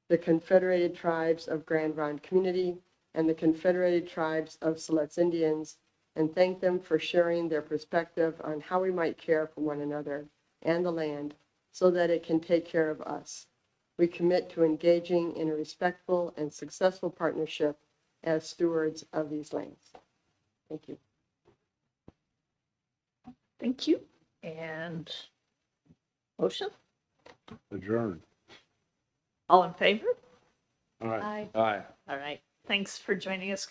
the Confederated Tribes of Grand Ronde Community and the Confederated Tribes of Siletz Indians, and thank them for sharing their perspective on how we might care for one another and the land so that it can take care of us. We commit to engaging in a respectful and successful partnership as stewards of these lands. Thank you. Thank you. And motion? Adjourn. All in favor? All right. Aye. All right. Thanks for joining us.